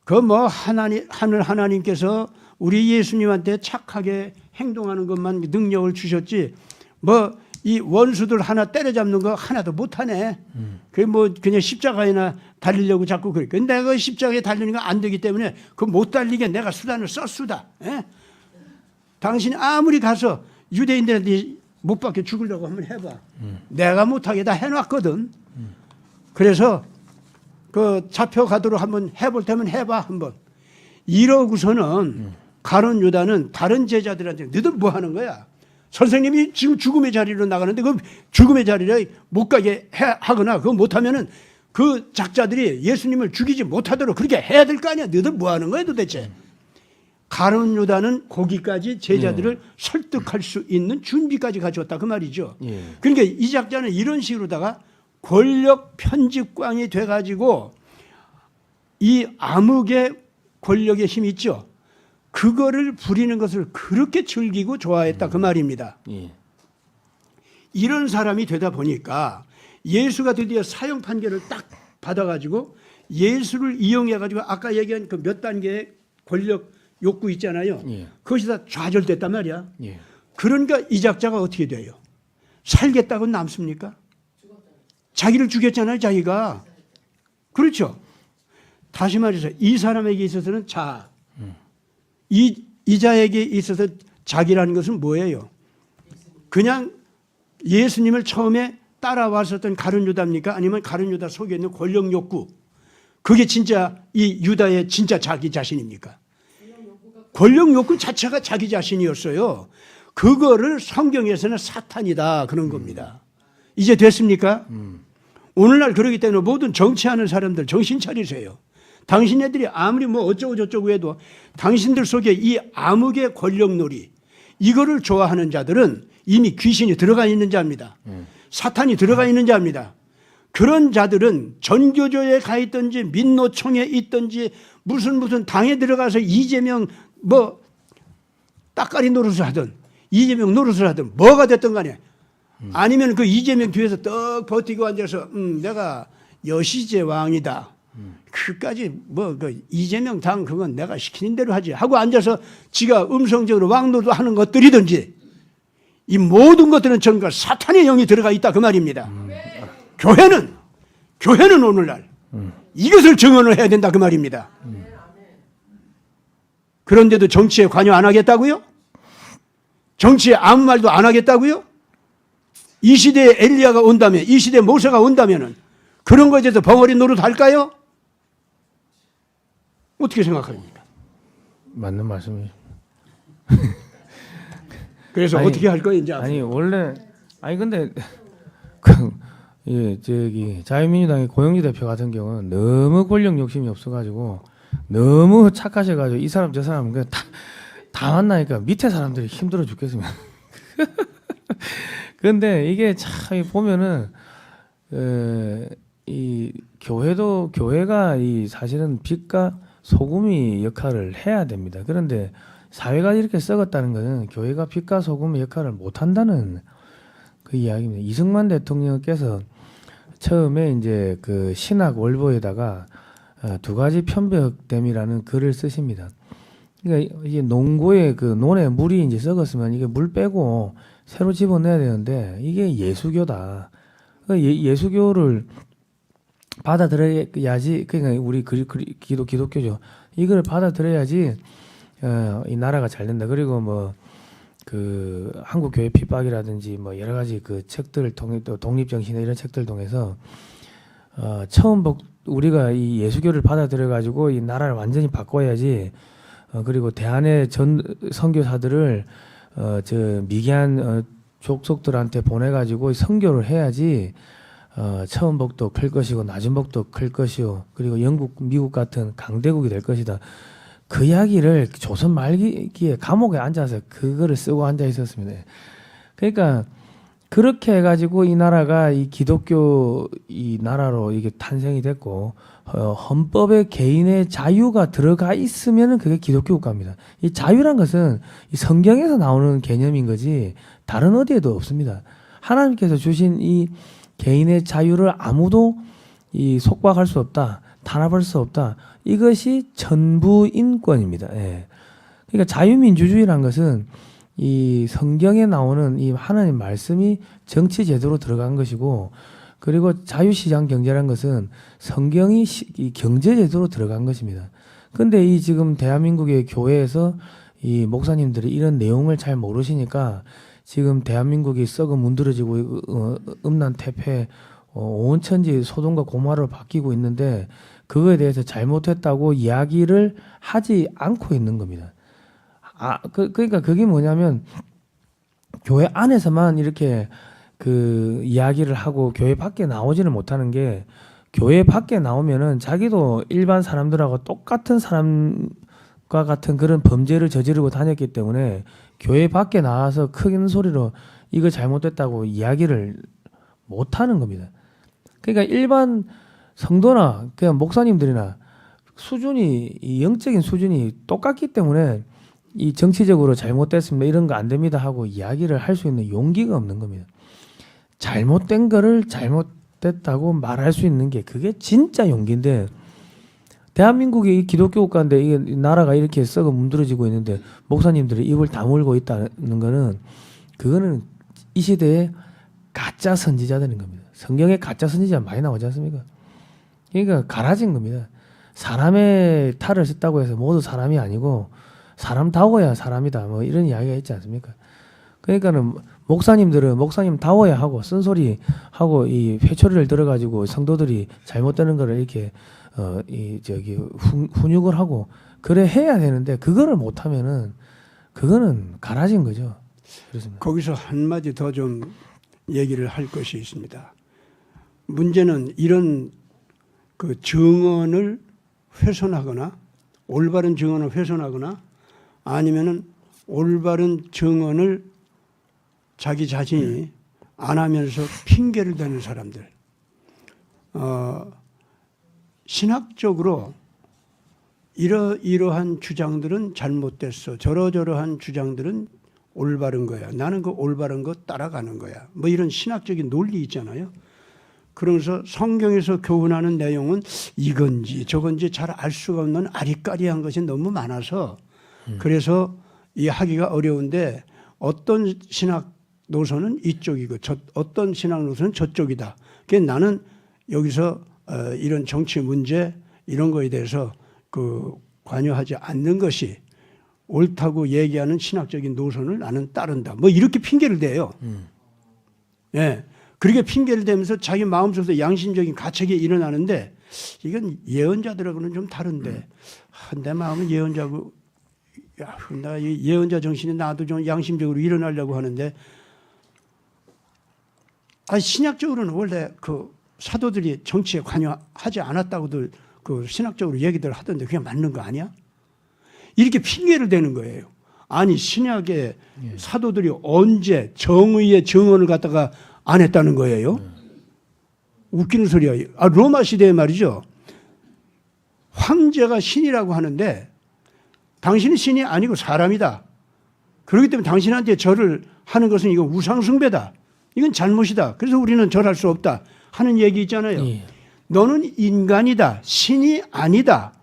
그 뭐 하늘 하나님께서 우리 예수님한테 착하게 행동하는 것만 능력을 주셨지 뭐 이 원수들 하나 때려잡는 거 하나도 못하네. 그게 뭐 그냥 십자가에나 달리려고 자꾸 그래. 근데 내가 십자가에 달리는 거 안 되기 때문에 그 못 달리게 내가 수단을 썼수다. 예? 당신이 아무리 가서 유대인들한테 못 박혀 죽으려고 한번 해봐. 내가 못하게 다 해놨거든. 그래서 그 잡혀가도록 한번 해볼 테면 해봐 한번. 이러고서는 가룟 유다는 다른 제자들한테 너희들 뭐 하는 거야? 선생님이 지금 죽음의 자리로 나가는데 그 죽음의 자리를 못 가게 하거나 그거 못하면은 그 작자들이 예수님을 죽이지 못하도록 그렇게 해야 될 거 아니야. 너희들 뭐 하는 거야 도대체? 가룟 유다는 거기까지 제자들을 설득할 수 있는 준비까지 가져왔다 그 말이죠. 그러니까 이 작자는 이런 식으로다가 권력 편집광이 돼가지고 이 암흑의 권력의 힘이 있죠. 그거를 부리는 것을 그렇게 즐기고 좋아했다 그 말입니다. 이런 사람이 되다 보니까 예수가 드디어 사형 판결을 딱 받아가지고 예수를 이용해가지고 아까 얘기한 그 몇 단계의 권력 욕구 있잖아요. 그것이 다 좌절됐단 말이야. 그러니까 이 작자가 어떻게 돼요? 살겠다고 남습니까? 자기를 죽였잖아요, 자기가. 그렇죠. 다시 말해서 이 사람에게 있어서는 이 자에게 있어서 자기라는 것은 뭐예요? 그냥 예수님을 처음에 따라왔었던 가룟 유다입니까? 아니면 가룟 유다 속에 있는 권력 욕구. 그게 진짜 이 유다의 진짜 자기 자신입니까? 권력 욕구 자체가 자기 자신이었어요. 그거를 성경에서는 사탄이다 그런 겁니다. 이제 됐습니까? 오늘날 그러기 때문에 모든 정치하는 사람들 정신 차리세요. 당신네들이 아무리 뭐 어쩌고 저쩌고 해도 당신들 속에 이 암흑의 권력놀이 이거를 좋아하는 자들은 이미 귀신이 들어가 있는 자입니다. 사탄이 들어가 있는 자입니다. 그런 자들은 전교조에 가 있든지 민노총에 있든지 무슨 당에 들어가서 이재명 뭐 따까리 노릇을 하든 이재명 노릇을 하든 뭐가 됐든 간에 아니면 그 이재명 뒤에서 떡 버티고 앉아서 내가 여시제 왕이다. 그까지 뭐 그 이재명 당 그건 내가 시키는 대로 하지 하고 앉아서 지가 음성적으로 왕노도 하는 것들이든지 이 모든 것들은 전부 사탄의 영이 들어가 있다 그 말입니다. 교회는 오늘날 이것을 증언을 해야 된다 그 말입니다. 그런데도 정치에 관여 안 하겠다고요? 정치에 아무 말도 안 하겠다고요? 이 시대에 엘리야가 온다면, 이 시대에 모세가 온다면 그런 거에 대해서 벙어리 노릇 할까요? 어떻게 생각합니까? 맞는 말씀이에요. 그래서 아니, 어떻게 할 거예요 이제? 아니 원래 근데 그 예, 저기 자유민주당의 고영주 대표 같은 경우는 너무 권력 욕심이 없어가지고 너무 착하셔가지고 이 사람 저 사람 그냥 다 만나니까 밑에 사람들이 힘들어 죽겠습니다. 근데 이게 참 보면은 이 교회가 이 사실은 빛과 소금이 역할을 해야 됩니다. 그런데 사회가 이렇게 썩었다는 것은 교회가 빛과 소금의 역할을 못 한다는 그 이야기입니다. 이승만 대통령께서 처음에 이제 그 신학 월보에다가 두 가지 편벽됨이라는 글을 쓰십니다. 그러니까 이게 농고에 그 논에 물이 이제 썩었으면 이게 물 빼고 새로 집어넣어야 되는데 이게 예수교다. 예수교를 받아들여야지. 그러니까 우리 기독교죠. 이걸 받아들여야지 이 나라가 잘 된다. 그리고 뭐 그 한국 교회 핍박이라든지 뭐 여러 가지 그 책들을 통해 또 독립정신이나 이런 책들을 통해서 처음 우리가 이 예수교를 받아들여 가지고 이 나라를 완전히 바꿔야지. 그리고 대한의 전 선교사들을 저 미개한 족속들한테 보내 가지고 선교를 해야지. 처음 복도 클 것이고 낮은 복도 클 것이요. 그리고 영국, 미국 같은 강대국이 될 것이다. 그 이야기를 조선 말기에 감옥에 앉아서 그거를 쓰고 앉아 있었습니다. 그러니까 그렇게 해가지고 이 나라가 이 기독교 이 나라로 이게 탄생이 됐고 헌법에 개인의 자유가 들어가 있으면은 그게 기독교 국가입니다. 이 자유란 것은 이 성경에서 나오는 개념인 거지 다른 어디에도 없습니다. 하나님께서 주신 이 개인의 자유를 아무도 이 속박할 수 없다. 탄압할 수 없다. 이것이 전부 인권입니다. 예. 그러니까 자유민주주의란 것은 이 성경에 나오는 이 하나님 말씀이 정치 제도로 들어간 것이고, 그리고 자유시장 경제란 것은 성경이 이 경제 제도로 들어간 것입니다. 근데 이 지금 대한민국의 교회에서 이 목사님들이 이런 내용을 잘 모르시니까 지금 대한민국이 썩어 문드러지고 음란태폐 온천지 소돔과 고모라로 바뀌고 있는데 그거에 대해서 잘못했다고 이야기를 하지 않고 있는 겁니다. 그러니까 그게 뭐냐면 교회 안에서만 이렇게 그 이야기를 하고 교회 밖에 나오지는 못하는 게, 교회 밖에 나오면은 자기도 일반 사람들하고 똑같은 사람과 같은 그런 범죄를 저지르고 다녔기 때문에 교회 밖에 나와서 큰 소리로 이거 잘못됐다고 이야기를 못하는 겁니다. 그러니까 일반 성도나 그냥 목사님들이나 수준이 이 영적인 수준이 똑같기 때문에 이 정치적으로 잘못됐습니다 이런 거 안 됩니다 하고 이야기를 할 수 있는 용기가 없는 겁니다. 잘못된 거를 잘못됐다고 말할 수 있는 게 그게 진짜 용기인데, 대한민국이 이 기독교 국가인데 이게 나라가 이렇게 썩어 문드러지고 있는데 목사님들이 입을 다물고 있다는 거는 그거는 이 시대에 가짜 선지자들인 겁니다. 성경에 가짜 선지자 많이 나오지 않습니까? 그러니까 갈아진 겁니다. 사람의 탈을 썼다고 해서 모두 사람이 아니고 사람다워야 사람이다. 뭐 이런 이야기가 있지 않습니까? 그러니까는 목사님들은 목사님다워야 하고 쓴소리 하고 이 회초리를 들어가지고 성도들이 잘못되는 거를 이렇게 훈육을 하고 그래 해야 되는데 그거를 못하면은 그거는 갈아진 거죠. 그렇습니다. 거기서 한마디 더 좀 얘기를 할 것이 있습니다. 문제는 이런 그 증언을 훼손하거나 올바른 증언을 훼손하거나 아니면은 올바른 증언을 자기 자신이 안 하면서 핑계를 대는 사람들. 신학적으로 이러한 주장들은 잘못됐어. 저러저러한 주장들은 올바른 거야. 나는 그 올바른 거 따라가는 거야. 뭐 이런 신학적인 논리 있잖아요. 그러면서 성경에서 교훈하는 내용은 이건지 저건지 잘 알 수가 없는 아리까리한 것이 너무 많아서 그래서 이 하기가 어려운데 어떤 신학 노선은 이쪽이고 어떤 신학 노선은 저쪽이다. 그래서 나는 여기서 이런 정치 문제 이런 거에 대해서 관여하지 않는 것이 옳다고 얘기하는 신학적인 노선을 나는 따른다. 뭐 이렇게 핑계를 대요. 예. 그렇게 핑계를 대면서 자기 마음속에서 양심적인 가책이 일어나는데 이건 예언자들하고는 좀 다른데 내 마음은 예언자고 나 예언자 정신이 나도 좀 양심적으로 일어나려고 하는데 신약적으로는 원래 그 사도들이 정치에 관여하지 않았다고들 그 신학적으로 얘기들 하던데 그게 맞는 거 아니야? 이렇게 핑계를 대는 거예요. 아니 신약의 사도들이 언제 정의의 증언을 갖다가 안 했다는 거예요? 웃기는 소리야. 로마 시대에 말이죠. 황제가 신이라고 하는데 당신은 신이 아니고 사람이다. 그렇기 때문에 당신한테 절을 하는 것은 이건 우상숭배다. 이건 잘못이다. 그래서 우리는 절할 수 없다 하는 얘기 있잖아요. 너는 인간이다. 신이 아니다.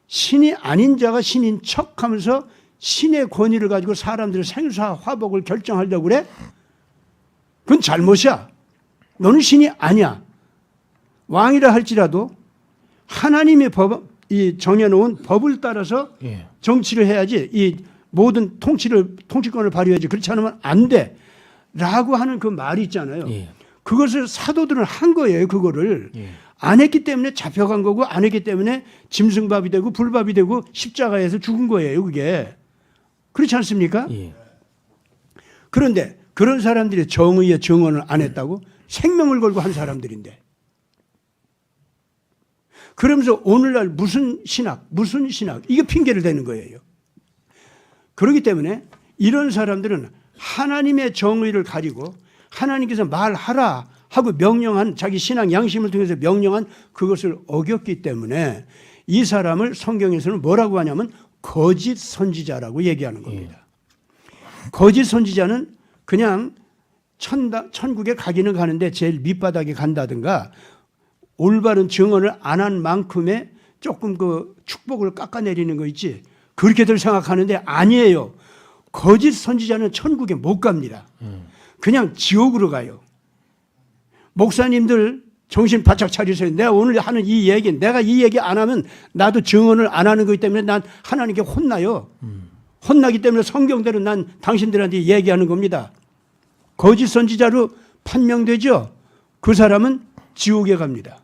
신이 아닌 자가 신인 척하면서 신의 권위를 가지고 사람들의 생사 화복을 결정하려고 그래? 그건 잘못이야. 너는 신이 아니야. 왕이라 할지라도 하나님의 이 정해놓은 법을 따라서 정치를 해야지 이 모든 통치권을 발휘해야지. 그렇지 않으면 안 돼. 라고 하는 그 말이 있잖아요. 그것을 사도들은 한 거예요. 그거를. 안 했기 때문에 잡혀간 거고 안 했기 때문에 짐승밥이 되고 불밥이 되고 십자가에서 죽은 거예요. 그게. 그렇지 않습니까? 그런데 그런 사람들이 정의의 증언을 안 했다고 생명을 걸고 한 사람들인데 그러면서 오늘날 무슨 신학 이게 핑계를 대는 거예요. 그렇기 때문에 이런 사람들은 하나님의 정의를 가지고 하나님께서 말하라 하고 명령한 자기 신앙 양심을 통해서 명령한 그것을 어겼기 때문에 이 사람을 성경에서는 뭐라고 하냐면 거짓 선지자라고 얘기하는 겁니다. 거짓 선지자는 그냥 천국에 가기는 가는데 제일 밑바닥에 간다든가 올바른 증언을 안 한 만큼의 조금 그 축복을 깎아내리는 거 있지. 그렇게들 생각하는데 아니에요. 거짓 선지자는 천국에 못 갑니다. 그냥 지옥으로 가요. 목사님들 정신 바짝 차리세요. 내가 오늘 하는 이 얘기, 내가 이 얘기 안 하면 나도 증언을 안 하는 거기 때문에 난 하나님께 혼나요. 혼나기 때문에 성경대로 난 당신들한테 얘기하는 겁니다. 거짓 선지자로 판명되죠. 그 사람은 지옥에 갑니다.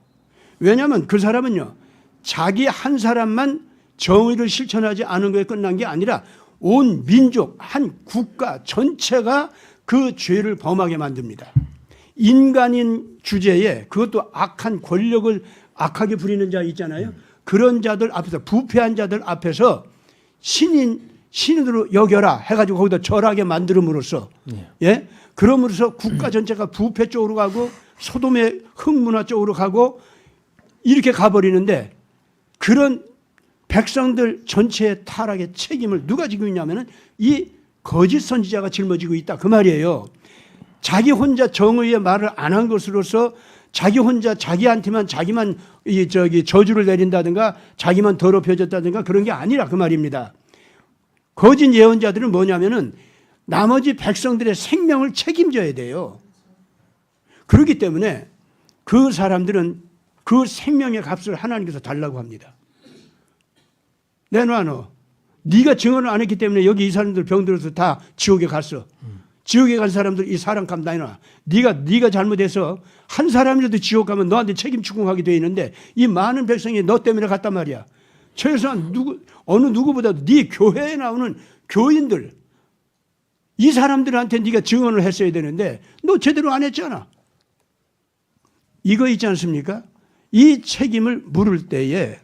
왜냐하면 그 사람은요. 자기 한 사람만 정의를 실천하지 않은 거에 끝난 게 아니라 온 민족, 한 국가 전체가 그 죄를 범하게 만듭니다. 인간인 주제에 그것도 악한 권력을 악하게 부리는 자 있잖아요. 그런 자들 앞에서 부패한 자들 앞에서 신인으로 여겨라 해가지고 거기다 절하게 만들음으로써 예? 그럼으로써 국가 전체가 부패 쪽으로 가고 소돔의 흑문화 쪽으로 가고 이렇게 가버리는데 그런 백성들 전체의 타락의 책임을 누가 지고 있냐면은 이 거짓 선지자가 짊어지고 있다 그 말이에요. 자기 혼자 정의의 말을 안 한 것으로서 자기 혼자 자기한테만 자기만 저주를 내린다든가 자기만 더럽혀졌다든가 그런 게 아니라 그 말입니다. 거짓 예언자들은 뭐냐면은 나머지 백성들의 생명을 책임져야 돼요. 그렇기 때문에 그 사람들은 그 생명의 값을 하나님께서 달라고 합니다. 내놔 너. 네가 증언을 안 했기 때문에 여기 이 사람들 병들어서 다 지옥에 갔어. 지옥에 간 사람들 이 사람값 내놔. 네가 잘못해서 한 사람이라도 지옥 가면 너한테 책임 추궁하게 돼 있는데 이 많은 백성이 너 때문에 갔단 말이야. 최소한 어느 누구보다도 네 교회에 나오는 교인들 이 사람들한테 네가 증언을 했어야 되는데 너 제대로 안 했잖아. 이거 있지 않습니까? 이 책임을 물을 때에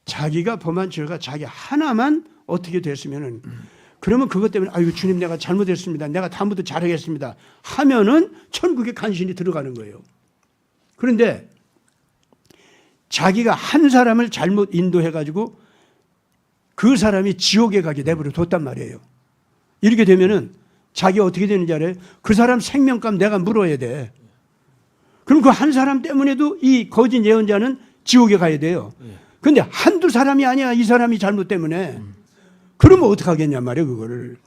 자기가 범한 죄가 자기 하나만 어떻게 됐으면은 그러면 그것 때문에 아유 주님 내가 잘못했습니다. 내가 다음부터 잘하겠습니다. 하면은 천국에 간신히 들어가는 거예요. 그런데 자기가 한 사람을 잘못 인도해가지고 그 사람이 지옥에 가게 내버려 뒀단 말이에요. 이렇게 되면은 자기가 어떻게 되는지 알아요? 그 사람 생명값 내가 물어야 돼. 그럼 그 한 사람 때문에도 이 거짓 예언자는 지옥에 가야 돼요. 근데 한두 사람이 아니야. 이 사람이 잘못 때문에. 그러면 어떡하겠냐 말이에요, 그거를.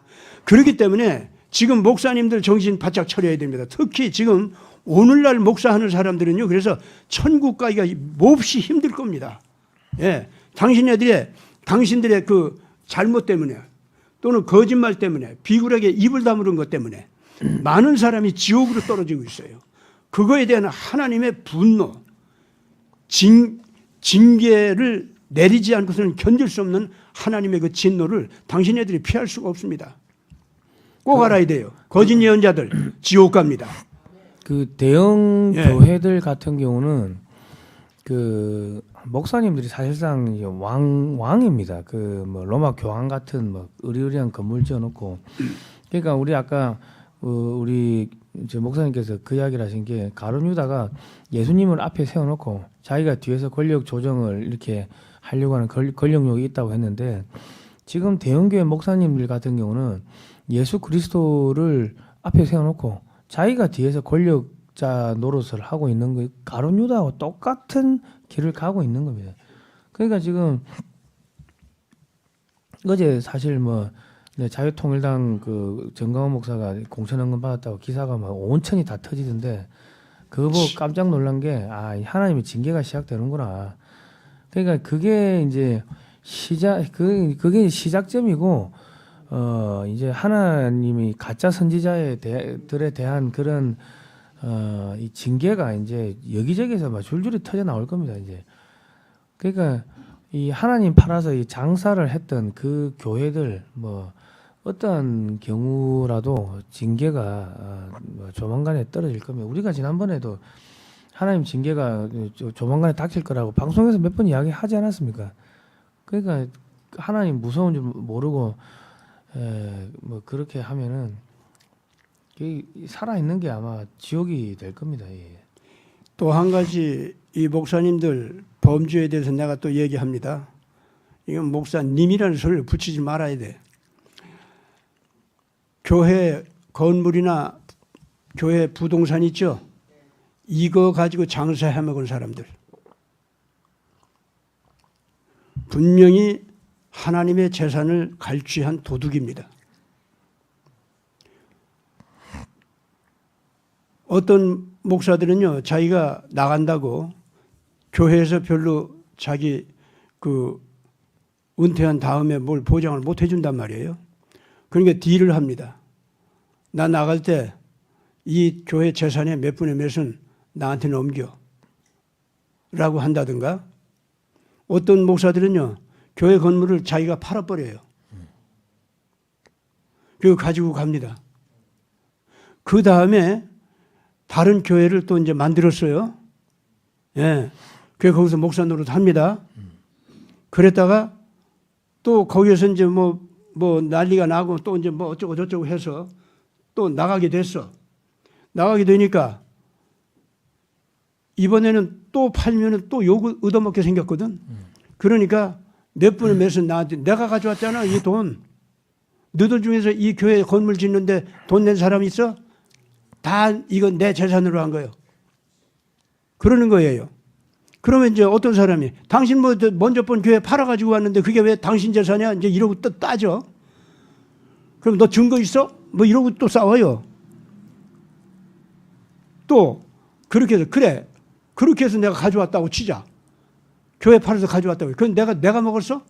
그렇기 때문에 지금 목사님들 정신 바짝 차려야 됩니다. 특히 지금 오늘날 목사하는 사람들은요, 그래서 천국 가기가 몹시 힘들 겁니다. 예. 당신들의 그 잘못 때문에 또는 거짓말 때문에 비굴하게 입을 다무는 것 때문에 많은 사람이 지옥으로 떨어지고 있어요. 그거에 대한 하나님의 분노, 징계를 내리지 않고서는 견딜 수 없는 하나님의 그 진노를 당신네들이 피할 수가 없습니다. 꼭 알아야 돼요. 거짓 예언자들 지옥 갑니다. 그 대형 예. 교회들 같은 경우는 그 목사님들이 사실상 이제 왕입니다. 그 뭐 로마 교황 같은 뭐 의리의리한 건물 지어놓고, 그러니까 우리 아까 우리 이제 목사님께서 그 이야기를 하신 게 가룟 유다가 예수님을 앞에 세워놓고 자기가 뒤에서 권력 조정을 이렇게 하려고 하는 권력욕이 있다고 했는데, 지금 대형교회 목사님들 같은 경우는 예수 그리스도를 앞에 세워놓고 자기가 뒤에서 권력자 노릇을 하고 있는 거, 가룟 유다하고 똑같은 길을 가고 있는 겁니다. 그러니까 지금 어제 사실 뭐 자유통일당 그 정강원 목사가 공천헌금 받았다고 기사가 막 온천이 다 터지던데, 그거 보고 깜짝 놀란 게, 아, 하나님의 징계가 시작되는구나. 그러니까 그게 이제 그게 시작점이고, 이제 하나님이 가짜 선지자들에 대한 그런 이 징계가 이제 여기저기서 막 줄줄이 터져 나올 겁니다. 이제 그러니까 이 하나님 팔아서 이 장사를 했던 그 교회들 뭐 어떤 경우라도 징계가 조만간에 떨어질 겁니다. 우리가 지난번에도 하나님 징계가 조만간에 닥칠 거라고 방송에서 몇 번 이야기하지 않았습니까? 그러니까 하나님 무서운 줄 모르고 뭐 그렇게 하면은 살아 있는 게 아마 지옥이 될 겁니다. 예. 또 한 가지 이 목사님들 범죄에 대해서 내가 또 얘기합니다. 이건 목사님이라는 소리를 붙이지 말아야 돼. 교회 건물이나 교회 부동산 있죠? 이거 가지고 장사해 먹은 사람들. 분명히 하나님의 재산을 갈취한 도둑입니다. 어떤 목사들은요, 자기가 나간다고 교회에서 별로 자기 그 은퇴한 다음에 뭘 보장을 못 해준단 말이에요. 그러니까 딜을 합니다. 나 나갈 때 이 교회 재산의 몇 분의 몇은 나한테 넘겨 라고 한다든가, 어떤 목사들은요, 교회 건물을 자기가 팔아버려요. 그거 가지고 갑니다. 그 다음에 다른 교회를 또 이제 만들었어요. 예. 그 거기서 목사 노릇 합니다. 그랬다가 또 거기에서 이제 뭐 난리가 나고 또 이제 뭐 어쩌고 저쩌고 해서 또 나가게 됐어. 나가게 되니까 이번에는 또 팔면은 또 욕을 얻어먹게 생겼거든. 그러니까 몇 분의 몇은 나한테, 내가 가져왔잖아, 이 돈. 너들 중에서 이 교회 건물 짓는데 돈 낸 사람 있어? 다 이건 내 재산으로 한 거예요. 그러는 거예요. 그러면 이제 어떤 사람이, 당신 뭐 먼저 본 교회 팔아가지고 왔는데 그게 왜 당신 재산이야? 이제 이러고 또 따져. 그럼 너 증거 있어? 뭐 이러고 또 싸워요. 또 그렇게 해서, 그래, 그렇게 해서 내가 가져왔다고 치자. 교회 팔아서 가져왔다고. 그건 내가 먹었어?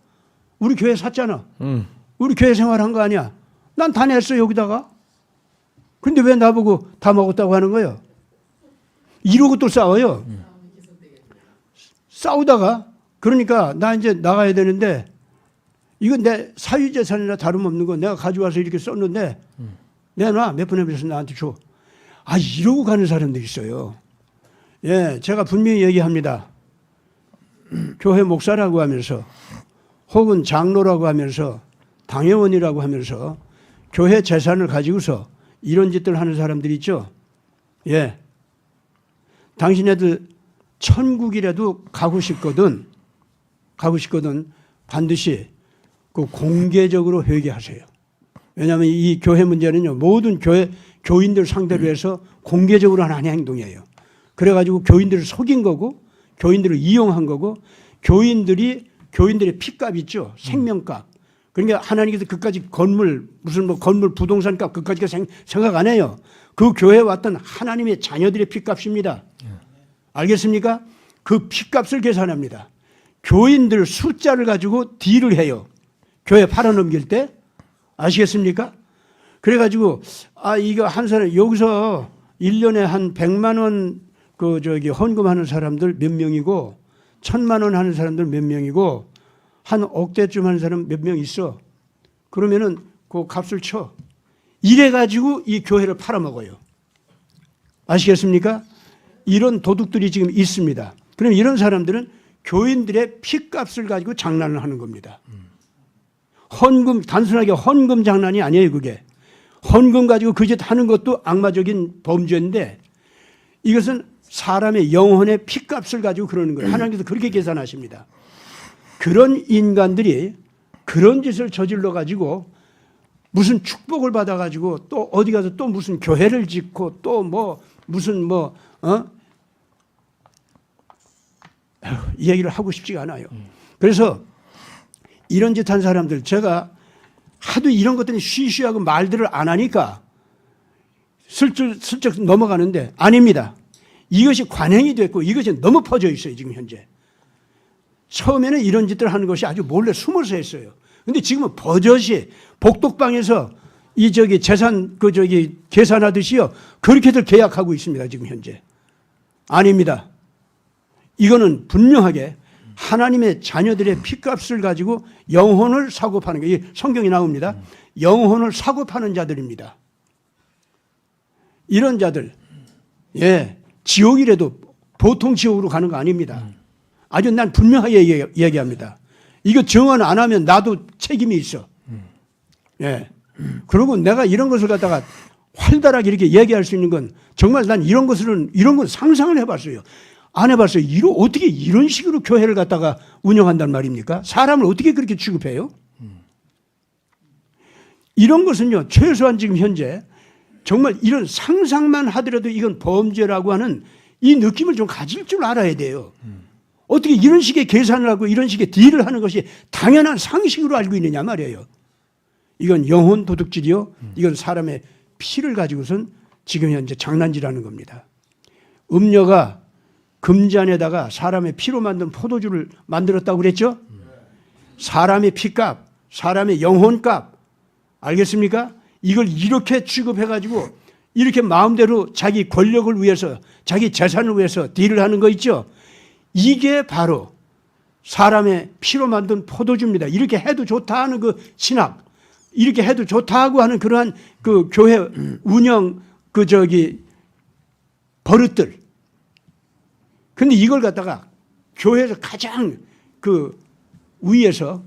우리 교회 샀잖아. 우리 교회 생활한 거 아니야. 난 다 냈어, 여기다가. 근데 왜 나보고 다 먹었다고 하는 거예요? 이러고 또 싸워요. 싸우다가, 그러니까 나 이제 나가야 되는데, 이건 내 사유재산이나 다름없는 거 내가 가져와서 이렇게 썼는데, 내놔. 몇 분의 몇은 나한테 줘. 아, 이러고 가는 사람들이 있어요. 예, 제가 분명히 얘기합니다. 교회 목사라고 하면서, 혹은 장로라고 하면서, 당회원이라고 하면서 교회 재산을 가지고서 이런 짓들 하는 사람들 있죠. 예, 당신네들 천국이라도 가고 싶거든 반드시 그 공개적으로 회개하세요. 왜냐하면 이 교회 문제는요, 모든 교인들 상대로 해서 공개적으로 하는 행동이에요. 그래가지고 교인들을 속인 거고, 교인들을 이용한 거고, 교인들의 피값 있죠, 생명값. 그러니까 하나님께서 그까지 건물, 무슨 뭐 건물 부동산 값 그까지 생각 안 해요. 그 교회에 왔던 하나님의 자녀들의 피값입니다. 알겠습니까? 그 피값을 계산합니다. 교인들 숫자를 가지고 딜을 해요. 교회 팔아넘길 때. 아시겠습니까? 그래가지고, 이거 한 사람, 여기서 1년에 한 100만 원 헌금하는 사람들 몇 명이고, 1000만 원 하는 사람들 몇 명이고, 한 억대쯤 하는 사람 몇 명 있어. 그러면은 그 값을 쳐. 이래가지고 이 교회를 팔아먹어요. 아시겠습니까? 이런 도둑들이 지금 있습니다. 그럼 이런 사람들은 교인들의 피값을 가지고 장난을 하는 겁니다. 헌금, 단순하게 헌금 장난이 아니에요, 그게. 헌금 가지고 그 짓 하는 것도 악마적인 범죄인데 이것은 사람의 영혼의 피값을 가지고 그러는 거예요. 하나님께서 그렇게 계산하십니다. 그런 인간들이 그런 짓을 저질러 가지고 무슨 축복을 받아 가지고 또 어디 가서 또 무슨 교회를 짓고 또 뭐 무슨 이 얘기를 하고 싶지가 않아요. 그래서 이런 짓 한 사람들, 제가 하도 이런 것들이 쉬쉬하고 말들을 안 하니까 슬쩍 넘어가는데 아닙니다. 이것이 관행이 됐고 이것이 너무 퍼져 있어요, 지금 현재. 처음에는 이런 짓들을 하는 것이 아주 몰래 숨어서 했어요. 근데 지금은 버젓이 복덕방에서 재산 계산하듯이요, 그렇게들 계약하고 있습니다, 지금 현재. 아닙니다. 이거는 분명하게 하나님의 자녀들의 피값을 가지고 영혼을 사고 파는 게 성경에 나옵니다. 영혼을 사고 파는 자들입니다. 이런 자들, 지옥이라도 보통 지옥으로 가는 거 아닙니다. 아주 난 분명하게 얘기합니다. 이거 정언 안 하면 나도 책임이 있어. 그리고 내가 이런 것을 갖다가 활달하게 이렇게 얘기할 수 있는 건 정말 난 이런 건 상상을 해봤어요. 안 해봤어요. 어떻게 이런 식으로 교회를 갖다가 운영한단 말입니까? 사람을 어떻게 그렇게 취급해요? 이런 것은요, 최소한 지금 현재 정말 이런 상상만 하더라도 이건 범죄라고 하는 이 느낌을 좀 가질 줄 알아야 돼요. 어떻게 이런 식의 계산을 하고 이런 식의 딜을 하는 것이 당연한 상식으로 알고 있느냐 말이에요. 이건 영혼 도둑질이요. 이건 사람의 피를 가지고선 지금 현재 장난질하는 겁니다. 음녀가 금잔에다가 사람의 피로 만든 포도주를 만들었다고 그랬죠? 사람의 피값, 사람의 영혼값, 알겠습니까? 이걸 이렇게 취급해가지고 이렇게 마음대로 자기 권력을 위해서, 자기 재산을 위해서 딜을 하는 거 있죠? 이게 바로 사람의 피로 만든 포도주입니다. 이렇게 해도 좋다 하는 그 신학, 이렇게 해도 좋다고 하는 그러한 그 교회 운영 버릇들. 근데 이걸 갖다가 교회에서 가장 그 위에서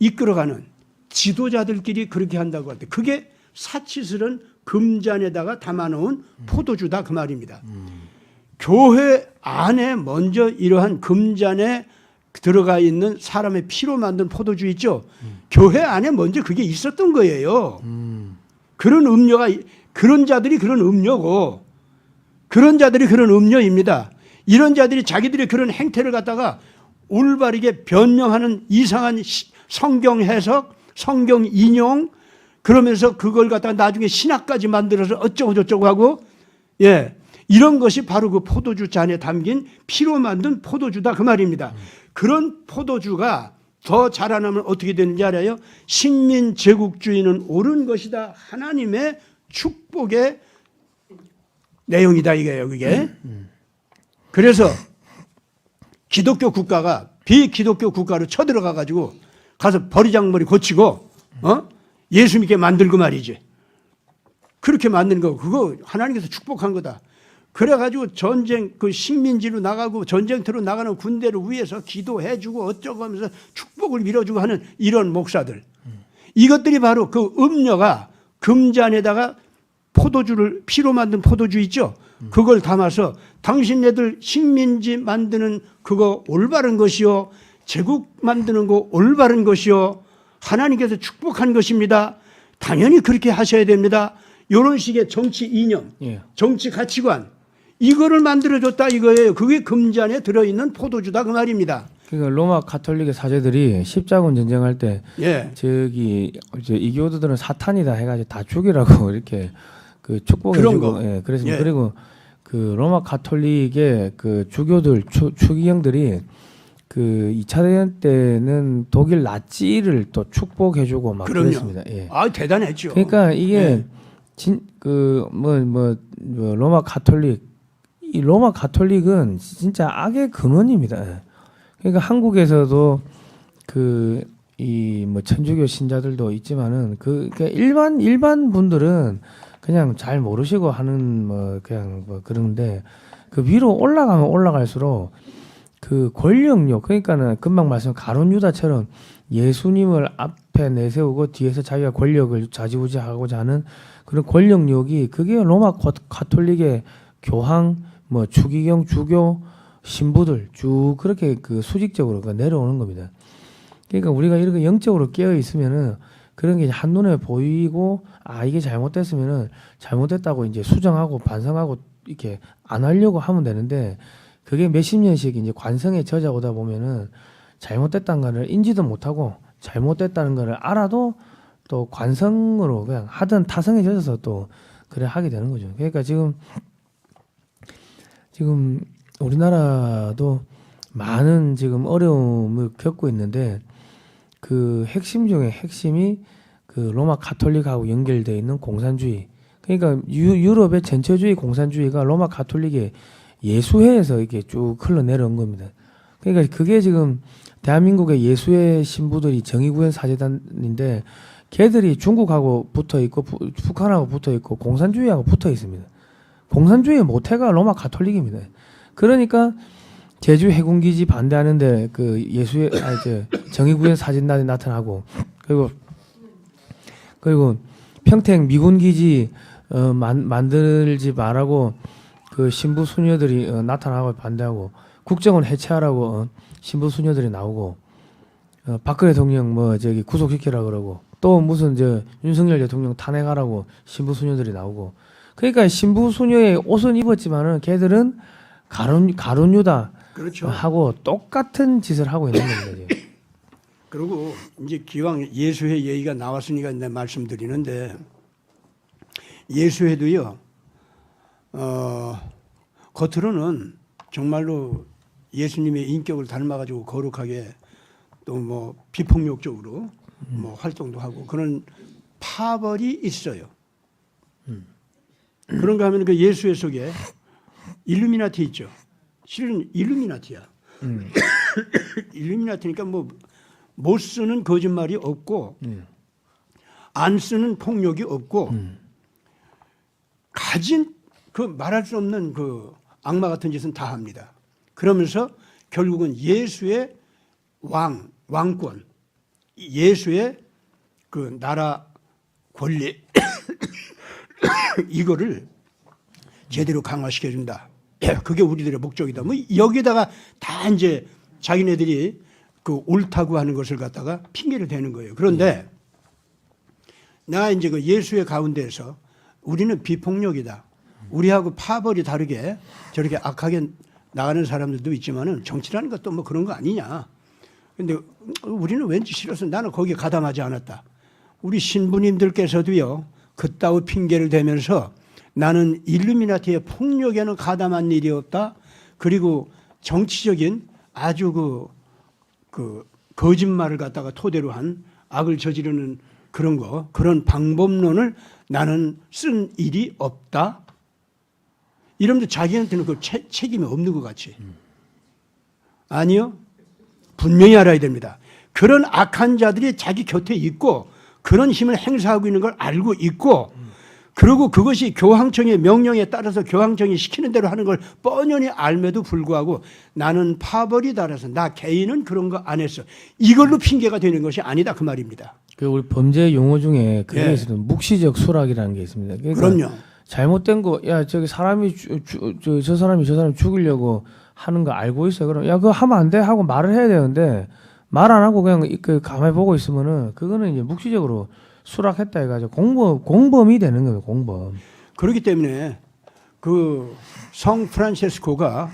이끌어가는 지도자들끼리 그렇게 한다고 할 때 그게 사치스런 금잔에다가 담아놓은 포도주다 그 말입니다. 교회 안에 먼저 이러한 금잔에 들어가 있는 사람의 피로 만든 포도주 있죠. 교회 안에 먼저 그게 있었던 거예요. 그런 자들이 그런 음료고 그런 자들이 그런 음료입니다. 이런 자들이 자기들의 그런 행태를 갖다가 올바르게 변명하는 이상한 성경 해석, 성경 인용, 그러면서 그걸 갖다가 나중에 신학까지 만들어서 어쩌고 저쩌고 하고, 이런 것이 바로 그 포도주 잔에 담긴 피로 만든 포도주다 그 말입니다. 그런 포도주가 더 자라나면 어떻게 되는지 알아요? 식민 제국주의는 옳은 것이다. 하나님의 축복의 내용이다 이게요, 그게. 그래서 기독교 국가가 비기독교 국가로 쳐들어가 가지고 가서 버리장머리 고치고 예수 믿게 만들고 말이지. 그렇게 만드는 거 그거 하나님께서 축복한 거다. 그래가지고 전쟁 그 식민지로 나가고 전쟁터로 나가는 군대를 위해서 기도해주고 어쩌고 하면서 축복을 밀어주고 하는 이런 목사들. 이것들이 바로 그 음녀가 금잔에다가 포도주를 피로 만든 포도주 있죠. 그걸 담아서 당신네들 식민지 만드는 그거 올바른 것이요, 제국 만드는 거 올바른 것이요, 하나님께서 축복한 것입니다. 당연히 그렇게 하셔야 됩니다. 이런 식의 정치 이념, 예. 정치 가치관 이거를 만들어줬다 이거예요. 그게 금잔에 들어있는 포도주다 그 말입니다. 그러니까 로마 가톨릭의 사제들이 십자군 전쟁할 때 예. 저기 이제 이교도들은 사탄이다 해가지고 다 죽이라고 이렇게 그 축복해주고, 그런 거. 예, 그랬습니다. 예. 그리고 그 로마 가톨릭의 그 주교들 추기경들이 그 2차 대전 때는 독일 나치를 또 축복해주고 막 그럼요. 그랬습니다. 예. 아 대단했죠. 그러니까 이게 예. 로마 가톨릭, 이 로마 가톨릭은 진짜 악의 근원입니다. 예. 그러니까 한국에서도 그 이 뭐 천주교 신자들도 있지만은 그러니까 일반 분들은 그냥 잘 모르시고 하는 뭐 그냥 뭐 그런데 그 위로 올라가면 올라갈수록 그 권력욕, 그러니까는 금방 말씀 가룟 유다처럼 예수님을 앞에 내세우고 뒤에서 자기가 권력을 좌지우지하고자 하는 그런 권력욕이 그게 로마 가톨릭의 교황, 뭐 추기경, 주교, 신부들 쭉 그렇게 그 수직적으로 내려오는 겁니다. 그러니까 우리가 이렇게 영적으로 깨어 있으면은 그런 게 한눈에 보이고 아 이게 잘못됐으면은 잘못됐다고 이제 수정하고 반성하고 이렇게 안 하려고 하면 되는데 그게 몇십 년씩 이제 관성에 젖어오다 보면은 잘못됐다는 거를 인지도 못하고 잘못됐다는 거를 알아도 또 관성으로 그냥 하던 타성에 젖어서 또 그래 하게 되는 거죠. 그러니까 지금 우리나라도 많은 지금 어려움을 겪고 있는데 그 핵심 중에 핵심이 그 로마 가톨릭하고 연결되어 있는 공산주의. 그러니까 유럽의 전체주의 공산주의가 로마 가톨릭의 예수회에서 이렇게 쭉 흘러내려온 겁니다. 그러니까 그게 지금 대한민국의 예수회 신부들이 정의구현 사제단인데 걔들이 중국하고 붙어 있고 북한하고 붙어 있고 공산주의하고 붙어 있습니다. 공산주의의 모태가 로마 가톨릭입니다. 그러니까 제주 해군기지 반대하는데 그 예수의 정의구현 사진단이 나타나고 그리고 평택 미군기지 만들지 말라고 그 신부 수녀들이 나타나고 반대하고 국정원 해체하라고 신부 수녀들이 나오고 박근혜 대통령 뭐 저기 구속시키라 그러고 또 무슨 윤석열 대통령 탄핵하라고 신부 수녀들이 나오고 그러니까 신부 수녀의 옷은 입었지만은 걔들은 가룟 유다 그렇죠. 하고 똑같은 짓을 하고 있는 겁니다. 그리고 이제 기왕 예수회 얘기가 나왔으니까 내가 말씀드리는데 예수회도요. 겉으로는 정말로 예수님의 인격을 닮아가지고 거룩하게 또 뭐 비폭력적으로 뭐 활동도 하고 그런 파벌이 있어요. 그런가 하면 그 예수회 속에 일루미나티 있죠. 실은 일루미나티야. 일루미나티니까 뭐 못 쓰는 거짓말이 없고 안 쓰는 폭력이 없고 가진 그 말할 수 없는 그 악마 같은 짓은 다 합니다. 그러면서 결국은 예수의 왕권, 예수의 그 나라 권리 이거를 제대로 강화시켜준다. 그게 우리들의 목적이다. 뭐 여기다가 다 이제 자기네들이 그 옳다고 하는 것을 갖다가 핑계를 대는 거예요. 그런데 내가 이제 그 예수의 가운데에서 우리는 비폭력이다. 우리하고 파벌이 다르게 저렇게 악하게 나가는 사람들도 있지만은 정치라는 것도 뭐 그런 거 아니냐. 근데 우리는 왠지 싫어서 나는 거기에 가담하지 않았다. 우리 신부님들께서도요. 그따위 핑계를 대면서 나는 일루미나티의 폭력에는 가담한 일이 없다. 그리고 정치적인 아주 그 거짓말을 갖다가 토대로 한 악을 저지르는 그런 방법론을 나는 쓴 일이 없다. 이러면서 자기한테는 그 책임이 없는 것 같이. 아니요. 분명히 알아야 됩니다. 그런 악한 자들이 자기 곁에 있고 그런 힘을 행사하고 있는 걸 알고 있고 그리고 그것이 교황청의 명령에 따라서 교황청이 시키는 대로 하는 걸 뻔히 알매도 불구하고 나는 파벌이 달아서 나 개인은 그런 거 안 했어. 이걸로 핑계가 되는 것이 아니다 그 말입니다. 그 우리 범죄 용어 중에 그게 예. 있습니다. 묵시적 수락이라는 게 있습니다. 그러니까 그럼요. 잘못된 거, 야 저기 사람이 저 사람이 저 사람 죽이려고 하는 거 알고 있어. 그럼 야 그거 하면 안 돼 하고 말을 해야 되는데 말 안 하고 그냥 그 가만히 보고 있으면은 그거는 이제 묵시적으로 수락했다 해가지고 공범이 되는 거예요. 공범. 그렇기 때문에 그 성 프란체스코가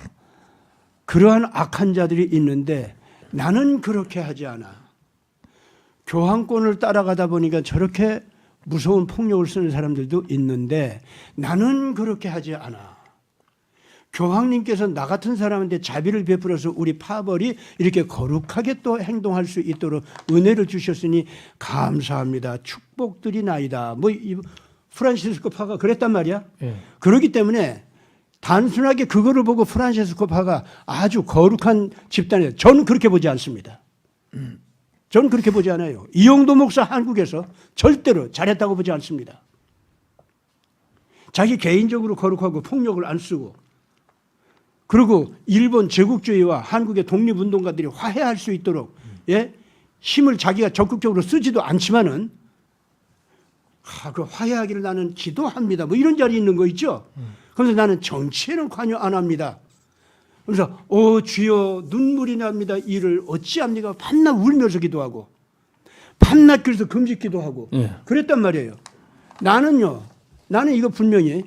그러한 악한 자들이 있는데 나는 그렇게 하지 않아. 교황권을 따라가다 보니까 저렇게 무서운 폭력을 쓰는 사람들도 있는데 나는 그렇게 하지 않아. 교황님께서 나 같은 사람한테 자비를 베풀어서 우리 파벌이 이렇게 거룩하게 또 행동할 수 있도록 은혜를 주셨으니 감사합니다. 축복들이 나이다. 뭐 프란시스코 파가 그랬단 말이야. 예. 그렇기 때문에 단순하게 그거를 보고 프란시스코 파가 아주 거룩한 집단이에요. 저는 그렇게 보지 않습니다. 저는 그렇게 보지 않아요. 이용도 목사 한국에서 절대로 잘했다고 보지 않습니다. 자기 개인적으로 거룩하고 폭력을 안 쓰고 그리고 일본 제국주의와 한국의 독립운동가들이 화해할 수 있도록 예? 힘을 자기가 적극적으로 쓰지도 않지만은 그 화해하기를 나는 기도합니다. 뭐 이런 자리에 있는 거 있죠. 그래서 나는 정치에는 관여 안 합니다. 그래서 주여 눈물이 납니다. 이를 어찌합니까? 밤낮 울면서 기도하고 밤낮 그래서 금식 기도하고 예. 그랬단 말이에요. 나는 이거 분명히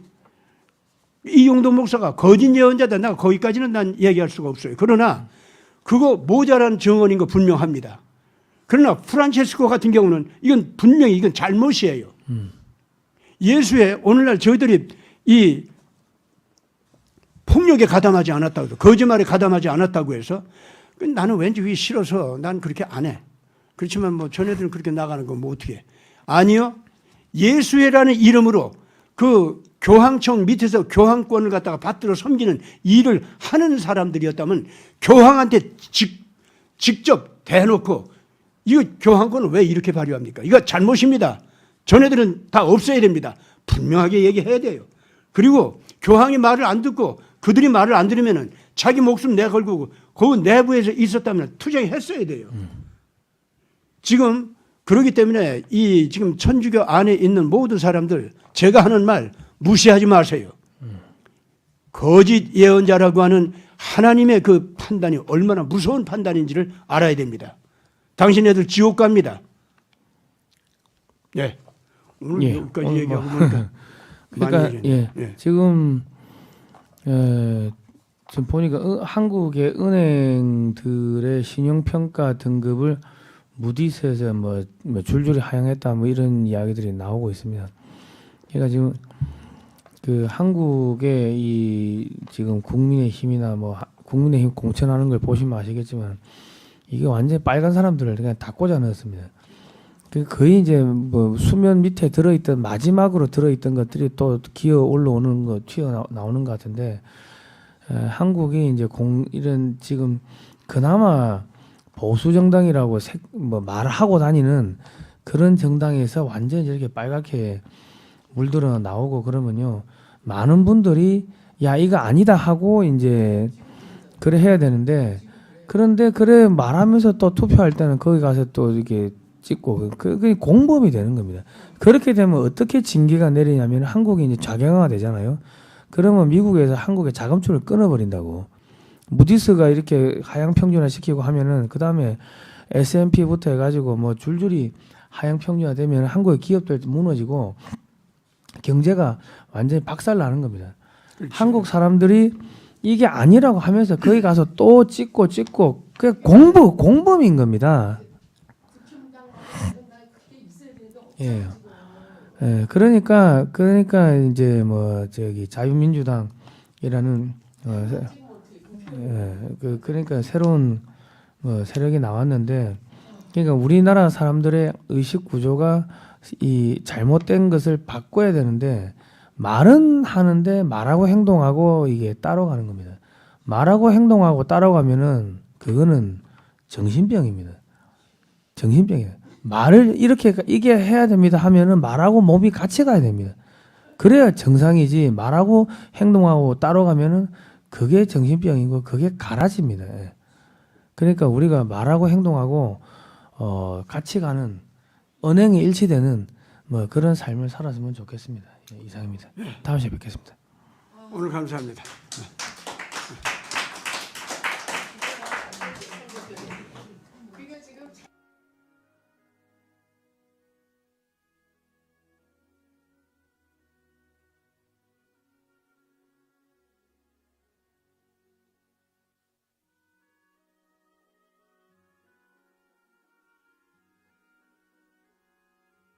이용도 목사가 거짓 예언자다. 나 거기까지는 난 얘기할 수가 없어요. 그러나 그거 모자란 증언인 거 분명합니다. 그러나 프란체스코 같은 경우는 이건 분명히 이건 잘못이에요. 예수의 오늘날 저희들이 이 폭력에 가담하지 않았다고 해서 거짓말에 가담하지 않았다고 해서 나는 왠지 그게 싫어서 난 그렇게 안 해. 그렇지만 뭐 전애들은 그렇게 나가는 건 뭐 어떻게 해. 아니요. 예수회라는 이름으로 그 교황청 밑에서 교황권을 갖다가 받들어 섬기는 일을 하는 사람들이었다면 교황한테 직접 대놓고 이거 교황권을 왜 이렇게 발휘합니까? 이거 잘못입니다. 전애들은 다 없어야 됩니다. 분명하게 얘기해야 돼요. 그리고 교황이 말을 안 듣고 그들이 말을 안 들으면은 자기 목숨 내걸고 그 내부에서 있었다면 투쟁했어야 돼요. 지금 그렇기 때문에 이 지금 천주교 안에 있는 모든 사람들 제가 하는 말 무시하지 마세요. 거짓 예언자라고 하는 하나님의 그 판단이 얼마나 무서운 판단인지를 알아야 됩니다. 당신네들 지옥 갑니다. 네. 오늘 예. 여기까지 오늘 얘기하고 뭐 보니까 그러니까 많이 예. 예. 지금 지금 보니까 한국의 은행들의 신용평가 등급을 무디스에서 뭐 줄줄이 하향했다 뭐 이런 이야기들이 나오고 있습니다. 그러니까 지금 그 한국의 이 지금 국민의힘이나 뭐 국민의힘 공천하는 걸 보시면 아시겠지만 이게 완전히 빨간 사람들을 그냥 다 꽂아 넣었습니다. 거의 이제 뭐 수면 밑에 들어있던 마지막으로 들어있던 것들이 또 기어 올라오는 거 튀어 나오는 것 같은데 한국이 이제 이런 지금 그나마 보수 정당이라고 뭐 말하고 다니는 그런 정당에서 완전히 이렇게 빨갛게 물들어 나오고 그러면요 많은 분들이 야 이거 아니다 하고 이제 그래 해야 되는데 그런데 그래 말하면서 또 투표할 때는 거기 가서 또 이렇게 찍고 그게 공범이 되는 겁니다. 그렇게 되면 어떻게 징계가 내리냐면 한국이 이제 좌경화가 되잖아요. 그러면 미국에서 한국의 자금줄을 끊어버린다고. 무디스가 이렇게 하향 평준화 시키고 하면은 그 다음에 S&P부터 해가지고 뭐 줄줄이 하향 평준화 되면 한국의 기업들 무너지고 경제가 완전히 박살나는 겁니다. 그렇지. 한국 사람들이 이게 아니라고 하면서 거기 가서 또 찍고 그 공범인 겁니다. 예. 예, 그러니까 이제 뭐 저기 자유민주당이라는 그러니까 새로운 뭐 세력이 나왔는데 그러니까 우리나라 사람들의 의식 구조가 이 잘못된 것을 바꿔야 되는데 말은 하는데 말하고 행동하고 이게 따라가는 겁니다. 말하고 행동하고 따라가면은 그거는 정신병입니다. 정신병이에요. 말을 이게 해야 됩니다 하면은 말하고 몸이 같이 가야 됩니다. 그래야 정상이지 말하고 행동하고 따라가면은 그게 정신병이고 그게 가라집니다. 그러니까 우리가 말하고 행동하고 같이 가는 언행이 일치되는 뭐 그런 삶을 살았으면 좋겠습니다. 예, 이상입니다. 다음 시간에 뵙겠습니다. 오늘 감사합니다.